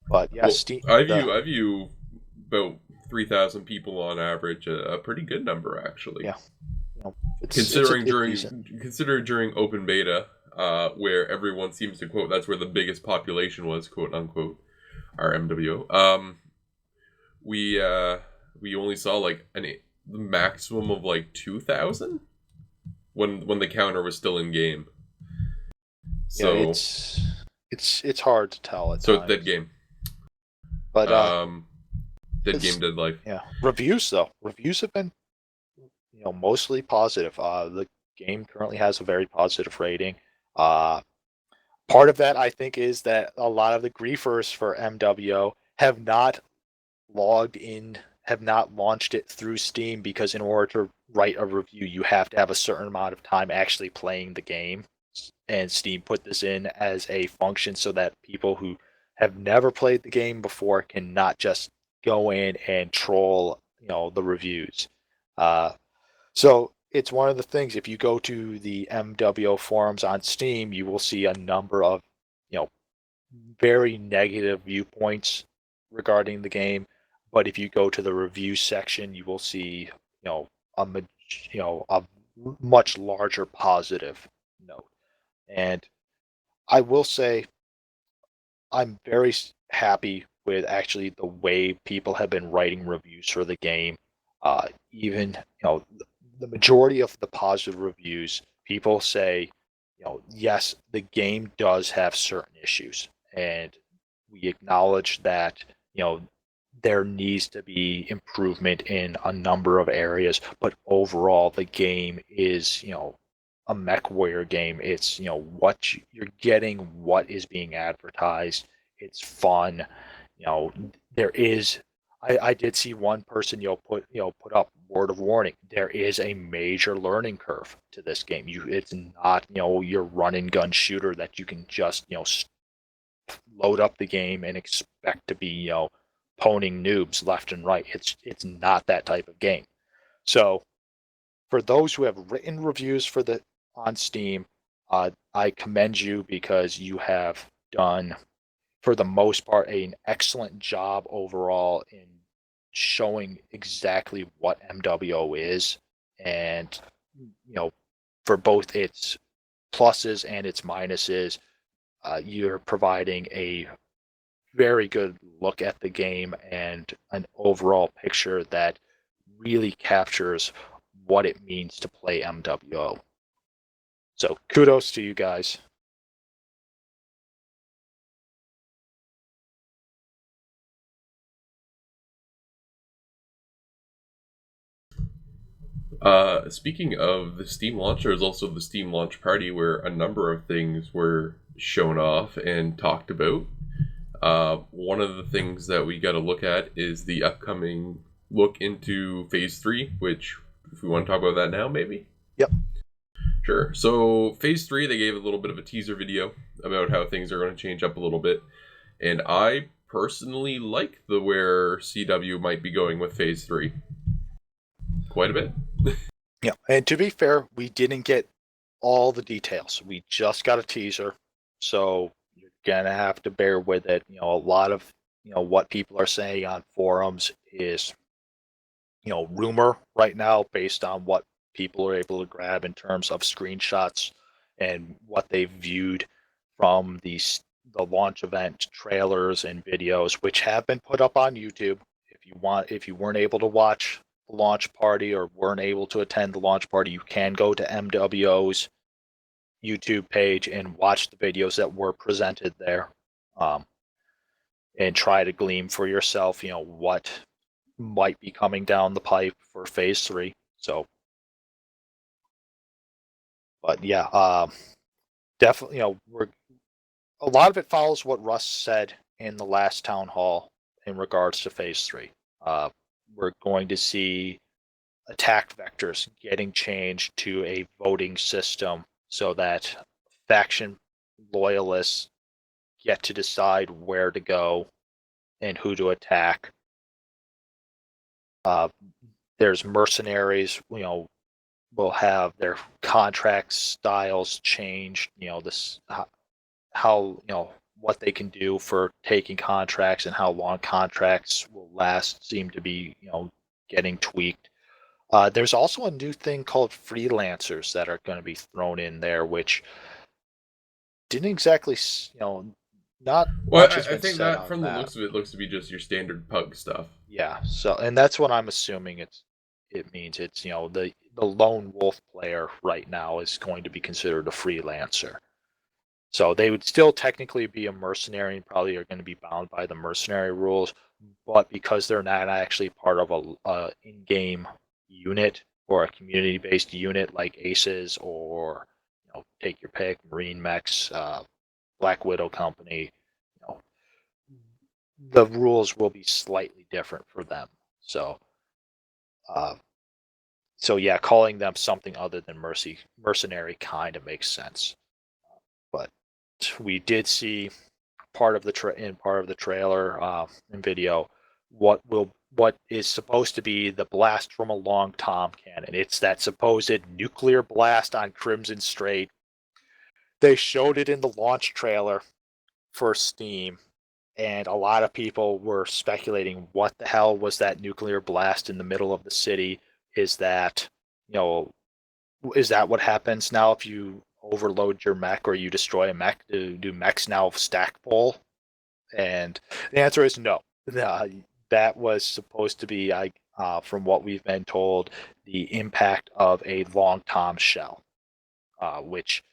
But yeah, Steam. I view about 3,000 people on average a pretty good number, actually. Yeah. Considering during open beta, where everyone seems to quote that's where the biggest population was, quote unquote, our MWO. We only saw the maximum of 2,000 when the counter was still in game. So it's hard to tell at times. So dead game. But dead game, dead life. Yeah. Reviews have been mostly positive. The game currently has a very positive rating. Part of that, I think, is that a lot of the griefers for MWO have not launched it through Steam, because in order to write a review, you have to have a certain amount of time actually playing the game. And Steam put this in as a function so that people who have never played the game before can not just go in and troll, the reviews. So it's one of the things. If you go to the MWO forums on Steam, you will see a number of, very negative viewpoints regarding the game. But if you go to the review section, you will see, a a much larger positive note. And I will say, I'm very happy with actually the way people have been writing reviews for the game. Even, the majority of the positive reviews, people say, yes, the game does have certain issues, and we acknowledge that, there needs to be improvement in a number of areas, but overall, the game is, a mech warrior game. It's, what you're getting, what is being advertised. It's fun. There is. I did see one person, put up word of warning. There is a major learning curve to this game. It's not, your run and gun shooter that you can just, load up the game and expect to be, poning noobs left and right. It's not that type of game. So for those who have written reviews on Steam, I commend you, because you have done, for the most part, an excellent job overall in showing exactly what MWO is, and, for both its pluses and its minuses, you're providing a very good look at the game and an overall picture that really captures what it means to play MWO. So kudos to you guys. Speaking of the Steam launch, there was also the Steam launch party where a number of things were shown off and talked about. One of the things that we got to look at is the upcoming look into Phase 3, which, if we want to talk about that now, maybe? Yep. Sure. So, Phase 3, they gave a little bit of a teaser video about how things are going to change up a little bit. And I personally like where CW might be going with Phase 3. Quite a bit. Yeah, and to be fair, we didn't get all the details. We just got a teaser, so you're gonna have to bear with it. A lot of, what people are saying on forums is, rumor right now, based on what people are able to grab in terms of screenshots and what they've viewed from the launch event trailers and videos, which have been put up on YouTube. If you weren't able to watch the launch party or weren't able to attend the launch party, you can go to MWO's YouTube page and watch the videos that were presented there, and try to glean for yourself, what might be coming down the pipe for Phase 3. So, but yeah, definitely, a lot of it follows what Russ said in the last town hall in regards to Phase 3. We're going to see attack vectors getting changed to a voting system so that faction loyalists get to decide where to go and who to attack. There's mercenaries, will have their contract styles changed. This how what they can do for taking contracts and how long contracts will last seem to be getting tweaked. There's also a new thing called freelancers that are going to be thrown in there, which didn't exactly, not well, much has I been think said that on from the that. looks of it looks to be just your standard pug stuff. Yeah. So, and that's what I'm assuming it means. It's, the lone wolf player right now is going to be considered a freelancer. So they would still technically be a mercenary and probably are going to be bound by the mercenary rules, but because they're not actually part of a in-game unit or a community-based unit like A.C.E.S or, take your pick, Marine Mechs, Black Widow Company, you know, the rules will be slightly different for them. So, yeah, calling them something other than mercenary kind of makes sense. But we did see part of the trailer and video what will what is supposed to be the blast from a long tom cannon. It's that supposed nuclear blast on Crimson Strait. They showed it in the launch trailer for Steam, and a lot of people were speculating what the hell was that nuclear blast in the middle of the city. Is that what happens now if you overload your mech or you destroy a mech? Do mechs now stack pull? And the answer is no. That was supposed to be, from what we've been told, the impact of a long tom shell, which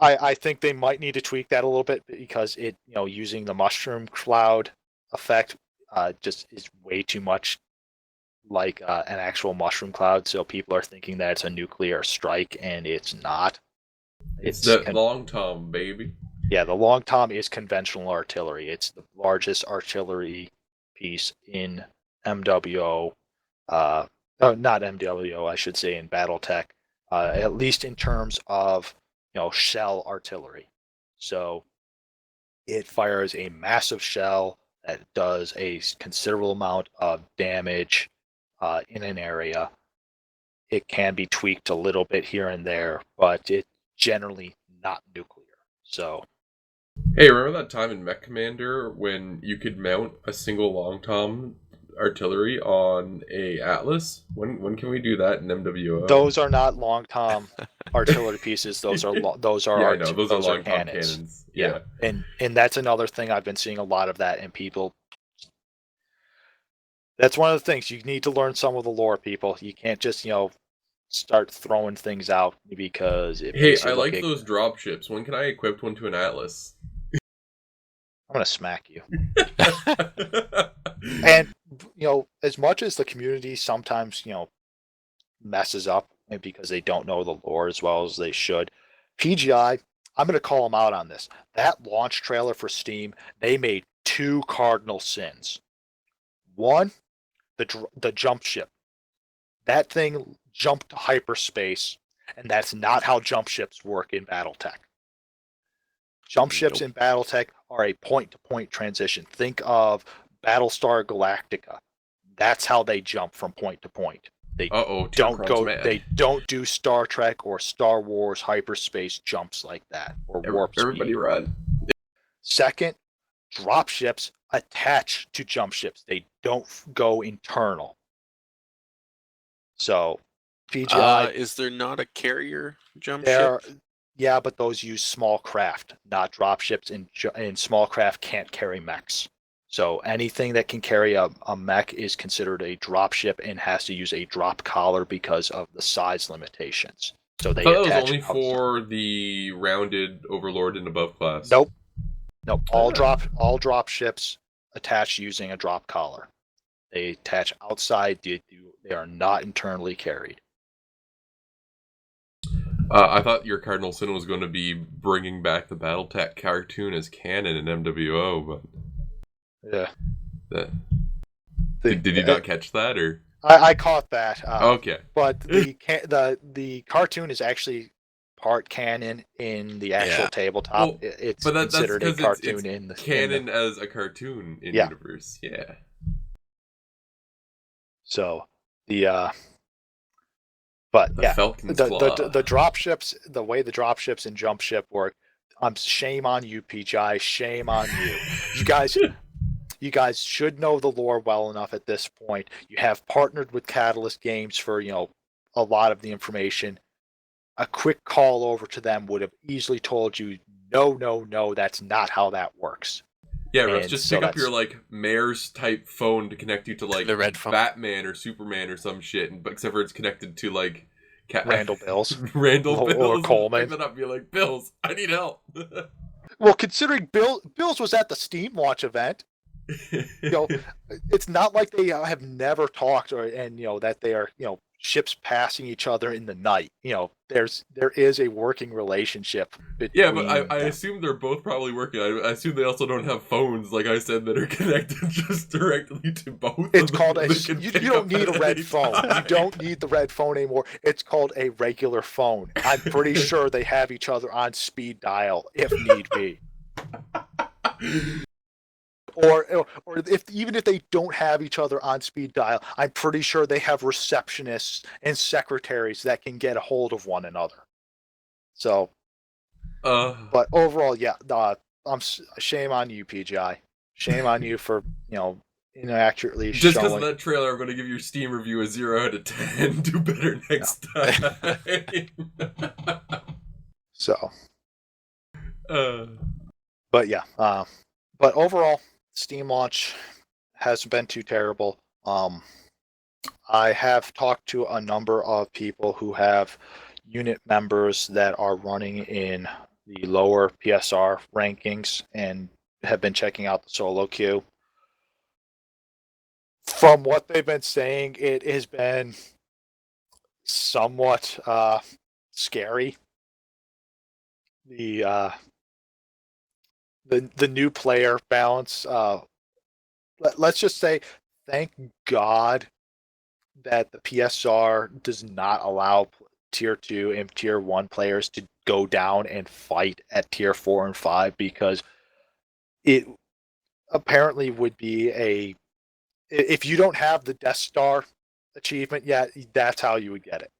I think they might need to tweak that a little bit, because using the mushroom cloud effect just is way too much like an actual mushroom cloud. So people are thinking that it's a nuclear strike, and it's not. It's that long tom, baby. Yeah, the long tom is conventional artillery. It's the largest artillery piece in MWO. Not MWO, I should say, in Battletech. At least in terms of shell artillery. So it fires a massive shell that does a considerable amount of damage in an area. It can be tweaked a little bit here and there, but it's generally not nuclear. So, hey, remember that time in Mech Commander when you could mount a single long tom artillery on a Atlas? When can we do that in MWO? Those are not long tom artillery pieces. Those are those are long tom cannons. Yeah. And that's another thing I've been seeing a lot of that in people. That's one of the things you need to learn some of the lore, people. You can't just start throwing things out because it makes I like those drop ships. When can I equip one to an Atlas? I'm gonna smack you. And as much as the community sometimes messes up because they don't know the lore as well as they should, PGI, I'm gonna call them out on this. That launch trailer for Steam, they made two cardinal sins. One, the jump ship. That thing jumped to hyperspace, and that's not how jump ships work in Battletech. Jump ships in Battletech are a point-to-point transition. Think of Battlestar Galactica. That's how they jump from point to point. They don't do Star Trek or Star Wars hyperspace jumps like that, or warp speed. Everybody run. Second, drop ships attach to jump ships. They don't go internal. So, PGI... is there not a carrier jump ship? Yeah, but those use small craft, not drop ships, and small craft can't carry mechs. So anything that can carry a mech is considered a drop ship and has to use a drop collar because of the size limitations. So they attach. That was only for the rounded Overlord and above class. Nope. All drop ships attach using a drop collar. They attach outside. They are not internally carried. I thought your Cardinal Sin was going to be bringing back the Battletech cartoon as canon in MWO, but yeah. Did you not catch that, or? I caught that. Okay. But the cartoon is actually part canon in the actual tabletop. Well, it's considered a cartoon in the canon as a cartoon in universe. Yeah. So the drop ships, the way the drop ships and jump ship work, shame on you, PGI. Shame on you. You guys should know the lore well enough at this point. You have partnered with Catalyst Games for a lot of the information. A quick call over to them would have easily told you, no, that's not how that works. Yeah, Russ, just pick up your mayor's type phone to connect you to the red phone. Batman or Superman or some shit, except for it's connected to Randall Bills, or Coleman. Pick that up, and be like, Bills, I need help. Well, considering Bills was at the Steam launch event, it's not like they have never talked that they are ships passing each other in the night. There is a working relationship between. Yeah, but I assume they're both probably working. I assume they also don't have phones, like I said, that are connected just directly to both. It's called you don't need a red phone. You don't need the red phone anymore. It's called a regular phone. I'm pretty sure they have each other on speed dial if need be. or even if they don't have each other on speed dial, I'm pretty sure they have receptionists and secretaries that can get a hold of one another. So, but overall, yeah, shame on you, PGI. Shame on you for inaccurately just showing. Because of that trailer, I'm going to give your Steam review a 0 out of 10. Do better next time. So, but yeah, but overall, Steam launch hasn't been too terrible. I have talked to a number of people who have unit members that are running in the lower PSR rankings and have been checking out the solo queue. From what they've been saying, it has been somewhat scary. The new player balance. Let's just say, thank God that the PSR does not allow tier 2 and tier 1 players to go down and fight at tier 4 and 5, because it apparently would be if you don't have the Death Star achievement yet, that's how you would get it.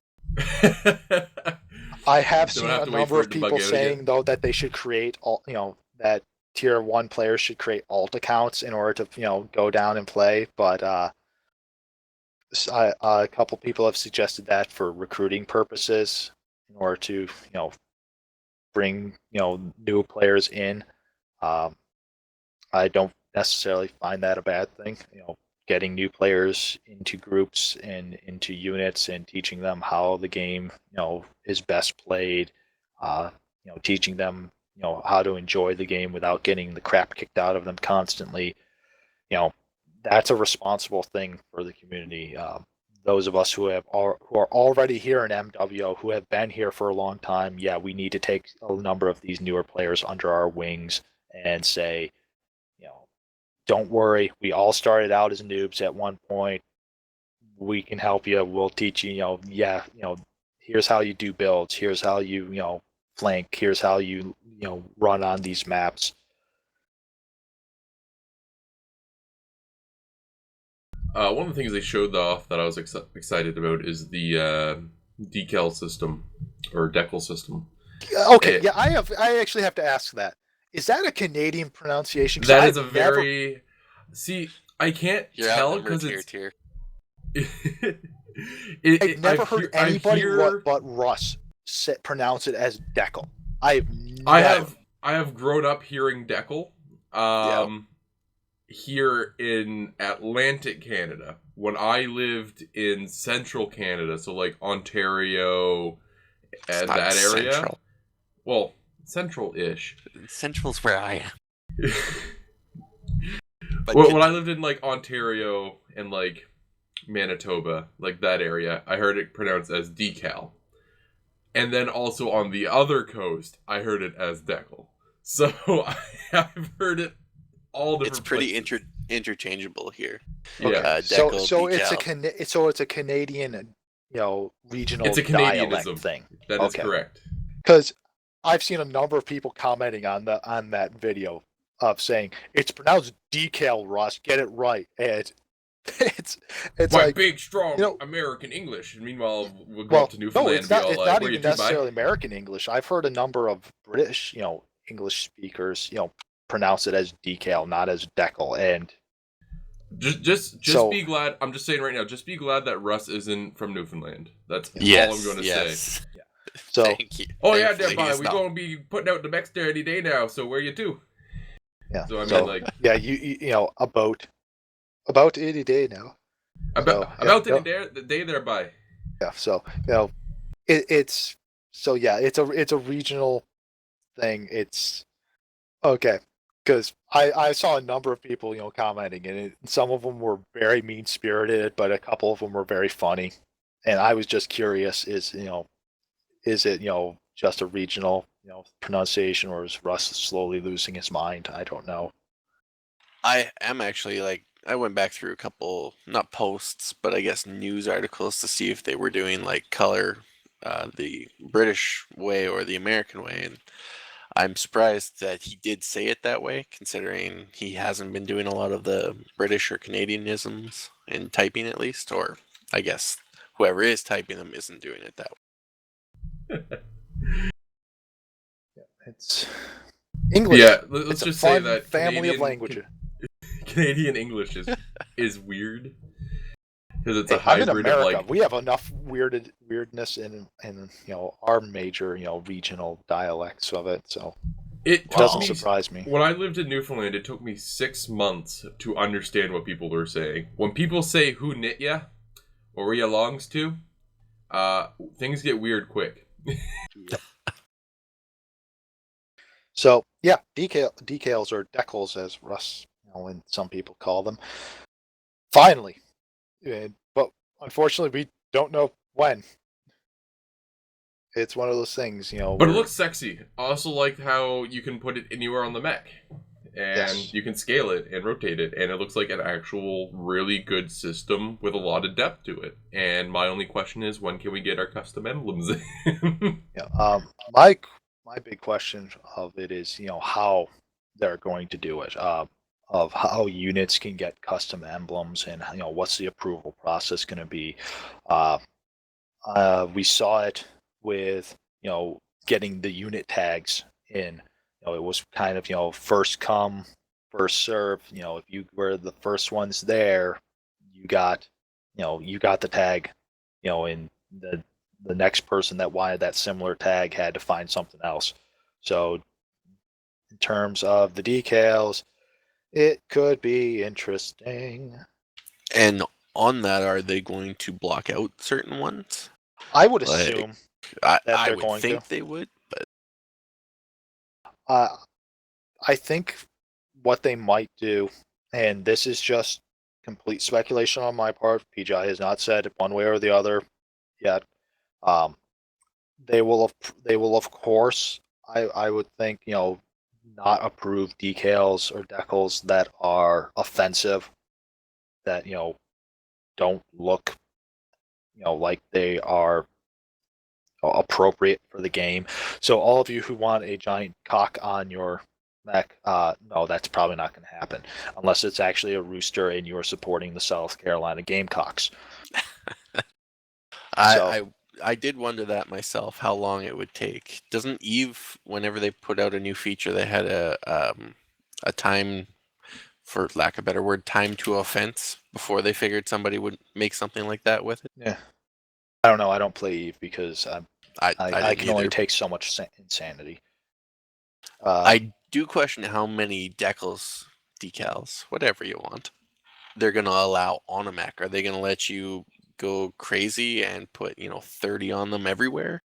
I have seen a number of people saying though that they should create that tier 1 players should create alt accounts in order to go down and play, but a couple people have suggested that for recruiting purposes in order to bring new players in. I don't necessarily find that a bad thing. Getting new players into groups and into units and teaching them how the game is best played. Teaching them how to enjoy the game without getting the crap kicked out of them constantly. That's a responsible thing for the community. Those of us who are already here in MWO, who have been here for a long time, yeah, we need to take a number of these newer players under our wings and say, don't worry, we all started out as noobs at one point. We can help you. We'll teach you. Here's how you do builds. Here's how you flank. Here's how you run on these maps. One of the things they showed off that I was excited about is the decal system or decal system. Okay, I actually have to ask that. Is that a Canadian pronunciation? That is a very... See, I can't tell because it's... Tier. I've never heard anybody but Russ pronounce it as decal. I have grown up hearing decal. Here in Atlantic Canada, when I lived in central Canada, so like Ontario and that area. Central. Well, central-ish. Central's where I am. When I lived in like Ontario and like Manitoba, like that area, I heard it pronounced as decal. And then also on the other coast, I heard it as decal. So I've heard it all different. It's pretty interchangeable here. Yeah. So it's a Canadian, regional. It's a Canadianism thing. That is correct. Because I've seen a number of people commenting on that video of saying it's pronounced decal, Russ. Get it right. And it's like big, strong American English. And meanwhile, we'll go up to Newfoundland. No, it's not even necessarily American English. I've heard a number of British, English speakers, pronounce it as decal, not as decal. And just be glad. I'm just saying right now. Just be glad that Russ isn't from Newfoundland. That's all I'm going to say. Yeah. So, thank you. Oh yeah, we're going to be putting out the next day any day now. So where you to? Yeah. So I mean, about any day now. The day thereby. Yeah. So it's a regional thing. It's okay. Because I saw a number of people, commenting, and some of them were very mean-spirited, but a couple of them were very funny. And I was just curious, is it, just a regional, pronunciation, or is Russ slowly losing his mind? I don't know. I am actually, I went back through a couple, not posts, but I guess news articles to see if they were doing, color the British way or the American way. And I'm surprised that he did say it that way, considering he hasn't been doing a lot of the British or Canadianisms in typing, at least. Or I guess whoever is typing them isn't doing it that way. It's English. Yeah, let's it's just a fun say that family of languages. Canadian English is weird because it's a I'm in hybrid America. of We have enough weirdness in our major regional dialects of it, so it doesn't surprise me. When I lived in Newfoundland, it took me 6 months to understand what people were saying. When people say "who knit ya" or "where ya longs to," things get weird quick. Yep. So yeah, decals or decals, as Russ and some people call them. Finally, but unfortunately, we don't know when. It's one of those things, But it looks sexy. I also like how you can put it anywhere on the mech. And you can scale it and rotate it. And it looks like an actual really good system with a lot of depth to it. And my only question is, when can we get our custom emblems in? Yeah. My big question of it is, how they're going to do it. Of how units can get custom emblems and, what's the approval process going to be. We saw it with, getting the unit tags in. It was kind of, first come, first serve. If you were the first ones there, you got the tag. And the next person that wanted that similar tag had to find something else. So in terms of the decals, it could be interesting. And on that, are they going to block out certain ones? I would assume that I they're would going think to. they would, but I think what they might do, and this is just complete speculation on my part, PGI has not said one way or the other yet. They will of course, I would think, not approve decals or decals that are offensive, that don't look like they are appropriate for the game. So all of you who want a giant cock on your mech, no, that's probably not going to happen unless it's actually a rooster and you're supporting the South Carolina Gamecocks. I did wonder that myself, how long it would take. Doesn't Eve, whenever they put out a new feature, they had a time, for lack of a better word, time to offense before they figured somebody would make something like that with it? Yeah. I don't know. I don't play Eve because I can only take so much insanity. I do question how many decals, whatever you want, they're going to allow on a mech. Are they going to let you go crazy and put 30 on them everywhere,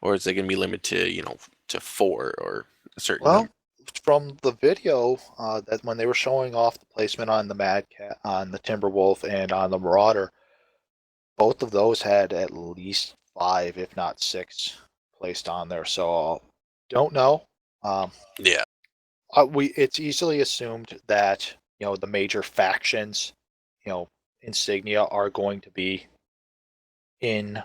or is it going to be limited to to 4 or a certain number? From the video that when they were showing off the placement on the Mad Cat, on the Timberwolf, and on the Marauder, both of those had at least 5, if not 6, placed on there. So don't know. Yeah. It's easily assumed that the major factions, insignia are going to be in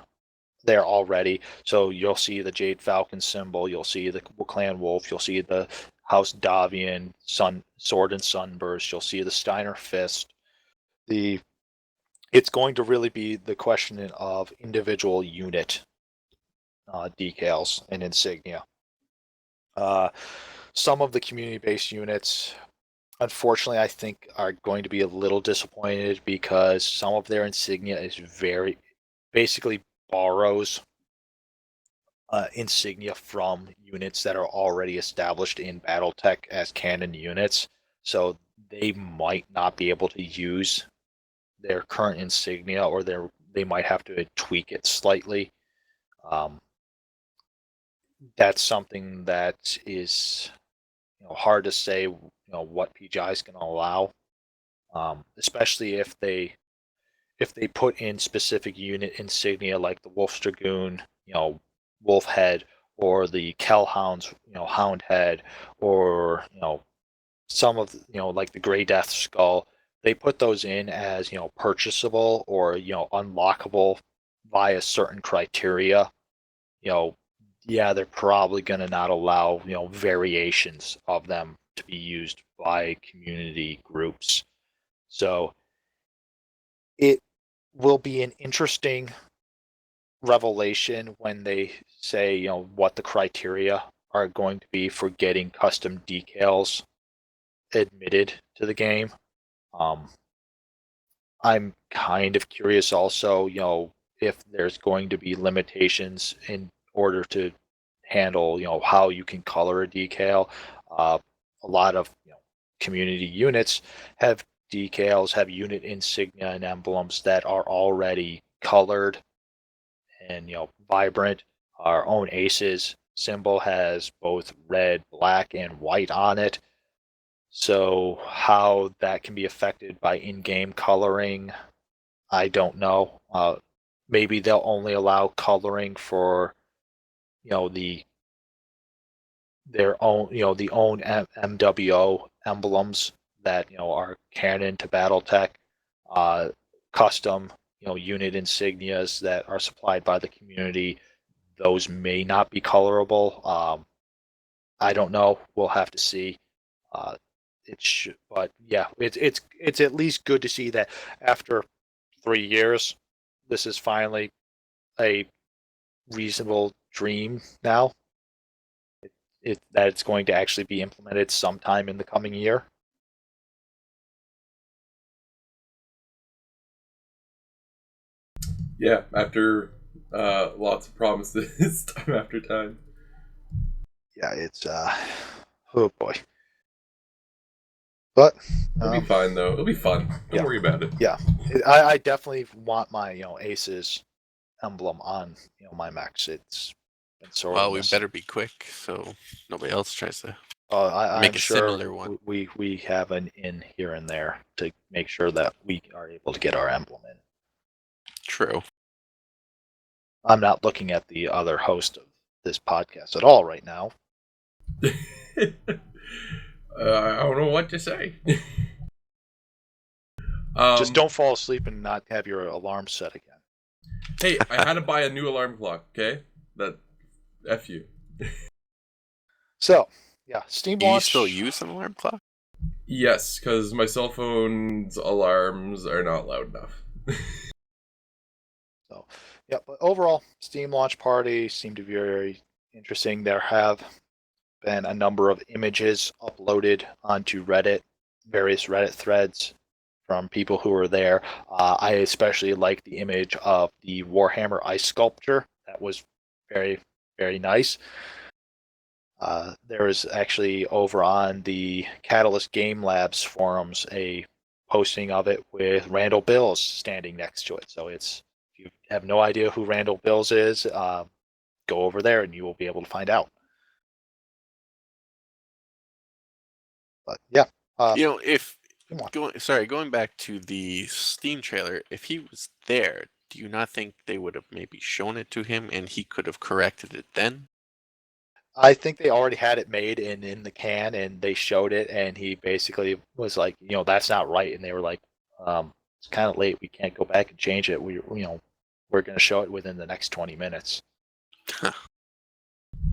there already. So you'll see the Jade Falcon symbol, you'll see the Clan Wolf, you'll see the House Davian Sword and Sunburst, you'll see the Steiner Fist. It's going to really be the question of individual unit decals and insignia. Some of the community-based units, unfortunately, I think are going to be a little disappointed because some of their insignia is basically borrows insignia from units that are already established in Battletech as canon units. So they might not be able to use their current insignia, or they might have to tweak it slightly. That's something that is hard to say what PGI is going to allow, especially if they put in specific unit insignia like the Wolf's Dragoon, Wolf Head, or the Kell Hound's, Hound Head, or some of like the Grey Death Skull. They put those in as purchasable or unlockable via certain criteria. they're probably going to not allow, variations of them to be used by community groups. So it will be an interesting revelation when they say, what the criteria are going to be for getting custom decals admitted to the game. I'm kind of curious also, if there's going to be limitations in order to handle, how you can color a decal. A lot of community units have decals, have unit insignia and emblems that are already colored and vibrant. Our own A.C.E.S symbol has both red, black, and white on it. So how that can be affected by in-game coloring, I don't know. Maybe they'll only allow coloring for their own the own MWO emblems that are canon to BattleTech, custom unit insignias that are supplied by the community. Those may not be colorable. I don't know. We'll have to see. But yeah, it's at least good to see that after 3 years, this is finally a reasonable dream now. That it's going to actually be implemented sometime in the coming year. Yeah, after lots of promises, time after time. Yeah, it's oh boy. But it'll be fine though. It'll be fun. Don't worry about it. Yeah, I definitely want my A.C.E.S emblem on my mechs. It's been sort well, we better be quick so nobody else tries to make I'm a sure similar one. We have an in here and there to make sure that we are able to get our emblem in. True. I'm not looking at the other host of this podcast at all right now. I don't know what to say. Just don't fall asleep and not have your alarm set again. Hey, I had to buy a new alarm clock, okay? That F you. So, yeah, Steam Do launch. you still use an alarm clock? Yes, because my cell phone's alarms are not loud enough. So, yeah, but overall, Steam launch party seemed to be very interesting. There have been a number of images uploaded onto Reddit, various Reddit threads from people who were there. I especially like the image of the Warhammer ice sculpture. That was very, very nice. There was actually over on the Catalyst Game Labs forums a posting of it with Randall Bills standing next to it. So if you have no idea who Randall Bills is, go over there and you will be able to find out. But yeah, if going back to the Steam trailer, if he was there, do you not think they would have maybe shown it to him and he could have corrected it then? I think they already had it made and in the can, and they showed it, and he basically was like, that's not right, and they were like, it's kind of late, we can't go back and change it. We're going to show it within the next 20 minutes. And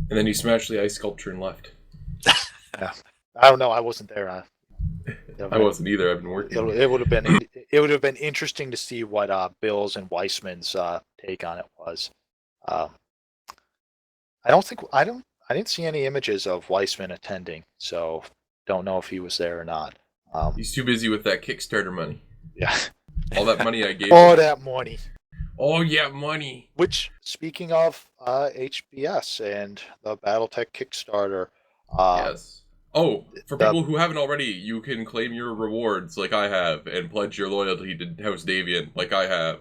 then he smashed the ice sculpture and left. Yeah, I don't know. I wasn't there. I wasn't either. I've been working. It would have been interesting to see what Bill's and Weissman's take on it was. I didn't see any images of Weissman attending, so don't know if he was there or not. He's too busy with that Kickstarter money. Yeah. All that money I gave him. That money. Oh, yeah, money. Which, speaking of HBS and the Battletech Kickstarter. Yes. Oh, for people who haven't already, you can claim your rewards like I have and pledge your loyalty to House Davian like I have.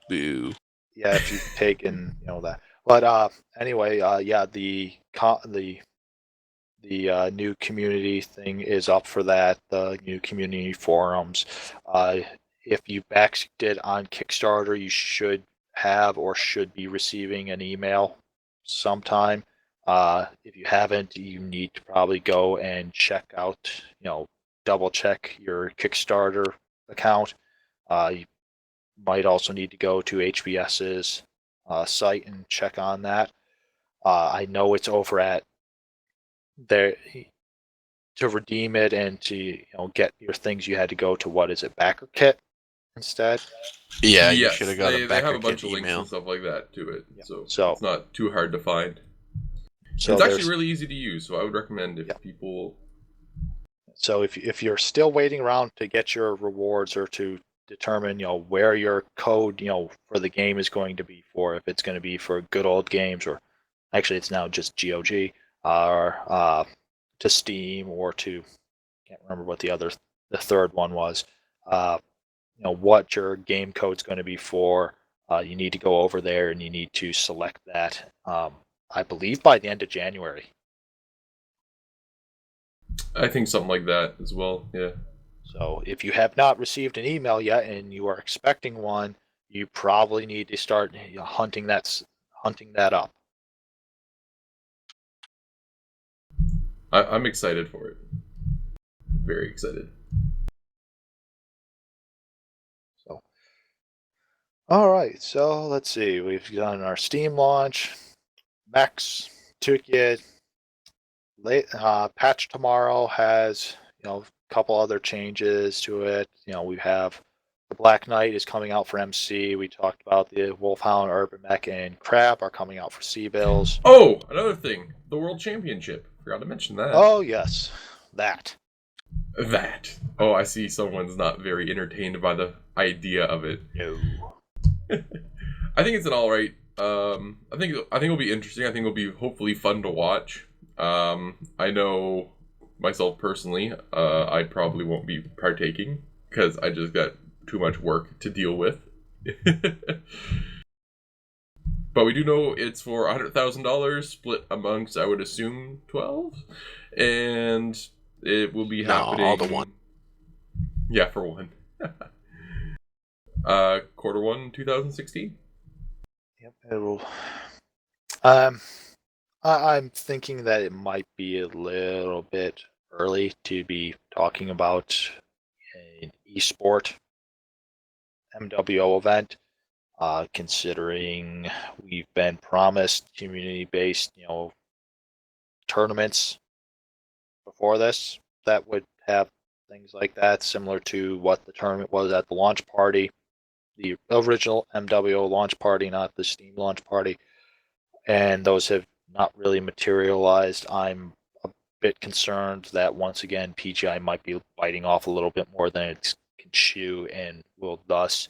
Boo. Yeah, if you've taken, that. But anyway, the new community thing is up for that. The new community forums. If you backed it on Kickstarter, you should have or should be receiving an email sometime. If you haven't, you need to probably go and check out, double check your Kickstarter account. You might also need to go to HBS's site and check on that. I know it's over at there to redeem it and to get your things. You had to go to what is it, Backer Kit instead? Yeah, you Yes, should have got a they have Backer a bunch Kit of links email. and stuff like that to it, Yeah. so it's not too hard to find. So it's actually really easy to use, so I would recommend if people. So if you're still waiting around to get your rewards or to determine where your code for the game is going to be for, if it's going to be for good old games, or actually it's now just GOG, or to Steam, or to, can't remember what the third one was, what your game code's going to be for, you need to go over there and you need to select that, I believe by the end of January. I think something like that as well, yeah. So if you have not received an email yet and you are expecting one, you probably need to start hunting that up. I'm excited for it. Very excited. So, all right. So let's see. We've done our Steam launch, Max, Tukayyid. Patch tomorrow has a couple other changes to it. We have the Black Knight is coming out for MC. We talked about the Wolfhound, Urban Mech, and Crab are coming out for C-Bills. Oh, another thing. The World Championship. Forgot to mention that. Oh, yes. That. Oh, I see someone's not very entertained by the idea of it. No. I think it's an alright. I think it'll be interesting. I think it'll be hopefully fun to watch. I know myself personally, I probably won't be partaking because I just got too much work to deal with. But we do know it's for $100,000 split amongst, I would assume, 12, and it will be happening. All the one. Yeah, for one. Quarter 1, 2016. Yep, it will. I'm thinking that it might be a little bit early to be talking about an esport MWO event, considering we've been promised community-based, tournaments before this that would have things like that, similar to what the tournament was at the launch party, the original MWO launch party, not the Steam launch party, and those have not really materialized. I'm a bit concerned that once again PGI might be biting off a little bit more than it can chew, and will thus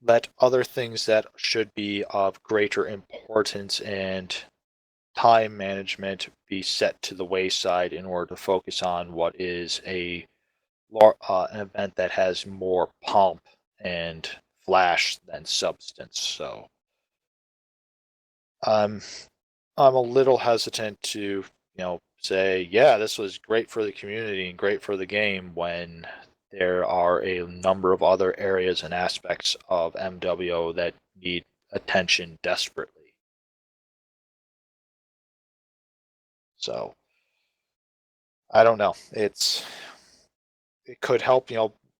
let other things that should be of greater importance and time management be set to the wayside in order to focus on what is an event that has more pomp and flash than substance. So I'm a little hesitant to say, yeah, this was great for the community and great for the game, when there are a number of other areas and aspects of MWO that need attention desperately. So I don't know. It could help,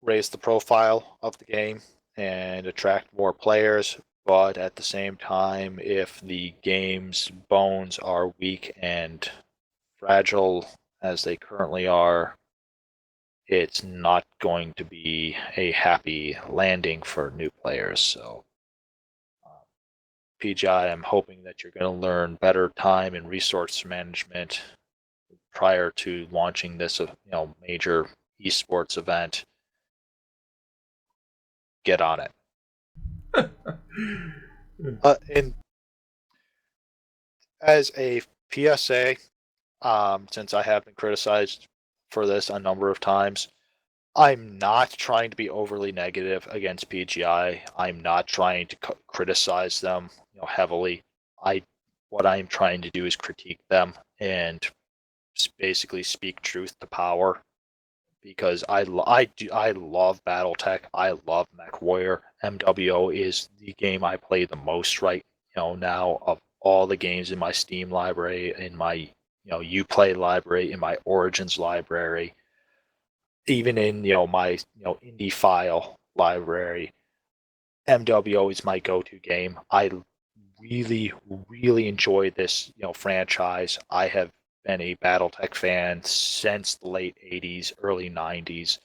raise the profile of the game and attract more players, but at the same time, if the game's bones are weak and fragile as they currently are, it's not going to be a happy landing for new players. So PGI, I'm hoping that you're going to learn better time and resource management prior to launching this major esports event. Get on it. And as a PSA, since I have been criticized for this a number of times, I'm not trying to be overly negative against PGI. I'm not trying to criticize them, heavily. What I'm trying to do is critique them and basically speak truth to power, because I love BattleTech. I love MechWarrior. MWO is the game I play the most right now of all the games in my Steam library, in my Uplay library, in my Origins library, even in my indie file library. MWO is my go-to game. I really, really enjoy this, franchise. I have been a Battletech fan since the late 80s, early 90s.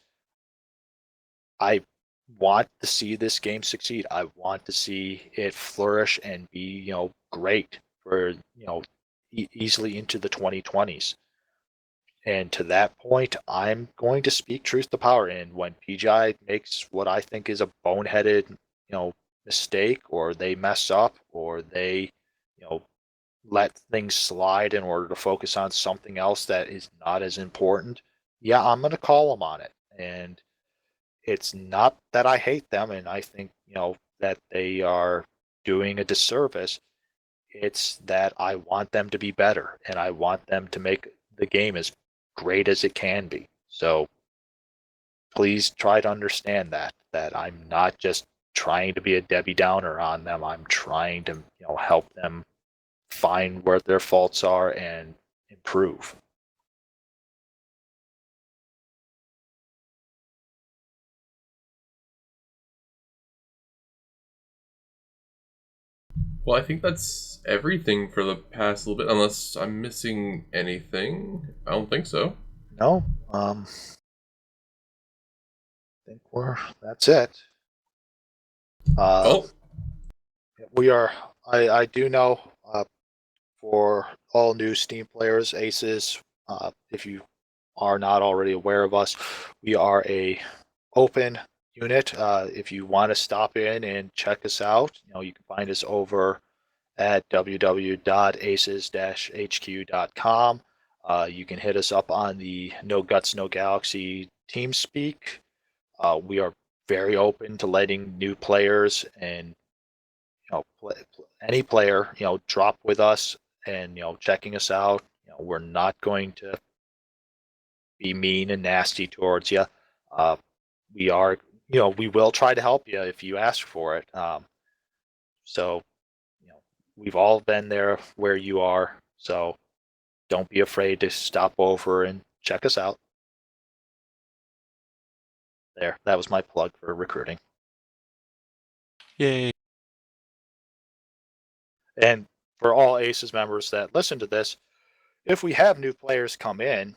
I want to see this game succeed. I want to see it flourish and be, great for, easily into the 2020s. And to that point, I'm going to speak truth to power. And when PGI makes what I think is a boneheaded, mistake, or they mess up, or they, let things slide in order to focus on something else that is not as important, yeah, I'm going to call them on it. And it's not that I hate them and I think, that they are doing a disservice. It's that I want them to be better and I want them to make the game as great as it can be. So please try to understand that I'm not just trying to be a Debbie Downer on them. I'm trying to, help them find where their faults are and improve. Well, I think that's everything for the past little bit, unless I'm missing anything. I don't think so. No, I think that's it. We are, I do know, for all new Steam players, A.C.E.S, if you are not already aware of us, we are a open unit. If you want to stop in and check us out, you can find us over at www.aces-hq.com. You can hit us up on the No Guts, No Galaxy TeamSpeak. We are very open to letting new players and any player drop with us and checking us out. We're not going to be mean and nasty towards you. We are, we will try to help you if you ask for it. So, we've all been there where you are. So, don't be afraid to stop over and check us out. There, that was my plug for recruiting. Yay. And for all ACES members that listen to this, if we have new players come in,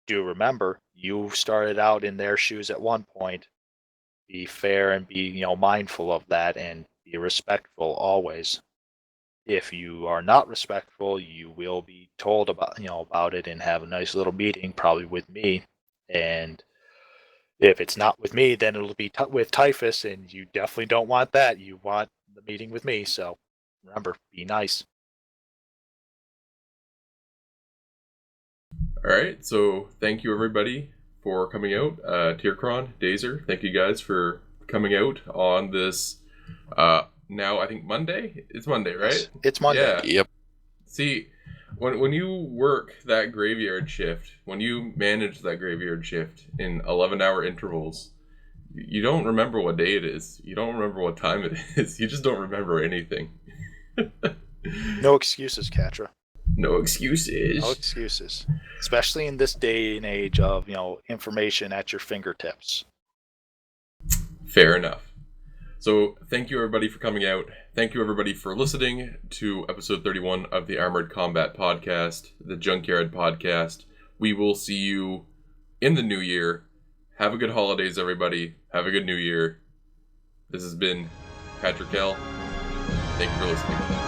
do remember you started out in their shoes at one point. Be fair and be mindful of that and be respectful always. If you are not respectful, you will be told about it and have a nice little meeting, probably with me. And if it's not with me, then it'll be with Typhus, and you definitely don't want that. You want the meeting with me. So remember, be nice. All right, so thank you everybody for coming out. Tierkron, Dazer, thank you guys for coming out on this. Now I think Monday. It's Monday, right? It's Monday. Yeah. Yep. See, when you work that graveyard shift, when you manage that graveyard shift in 11-hour intervals, you don't remember what day it is. You don't remember what time it is. You just don't remember anything. No excuses, Cattra. No excuses. No excuses. Especially in this day and age of, information at your fingertips. Fair enough. So thank you everybody for coming out. Thank you everybody for listening to episode 31 of the Armored Combat Podcast, the Junkyard Podcast. We will see you in the new year. Have a good holidays, everybody. Have a good new year. This has been Cattra, Kell. Thank you for listening.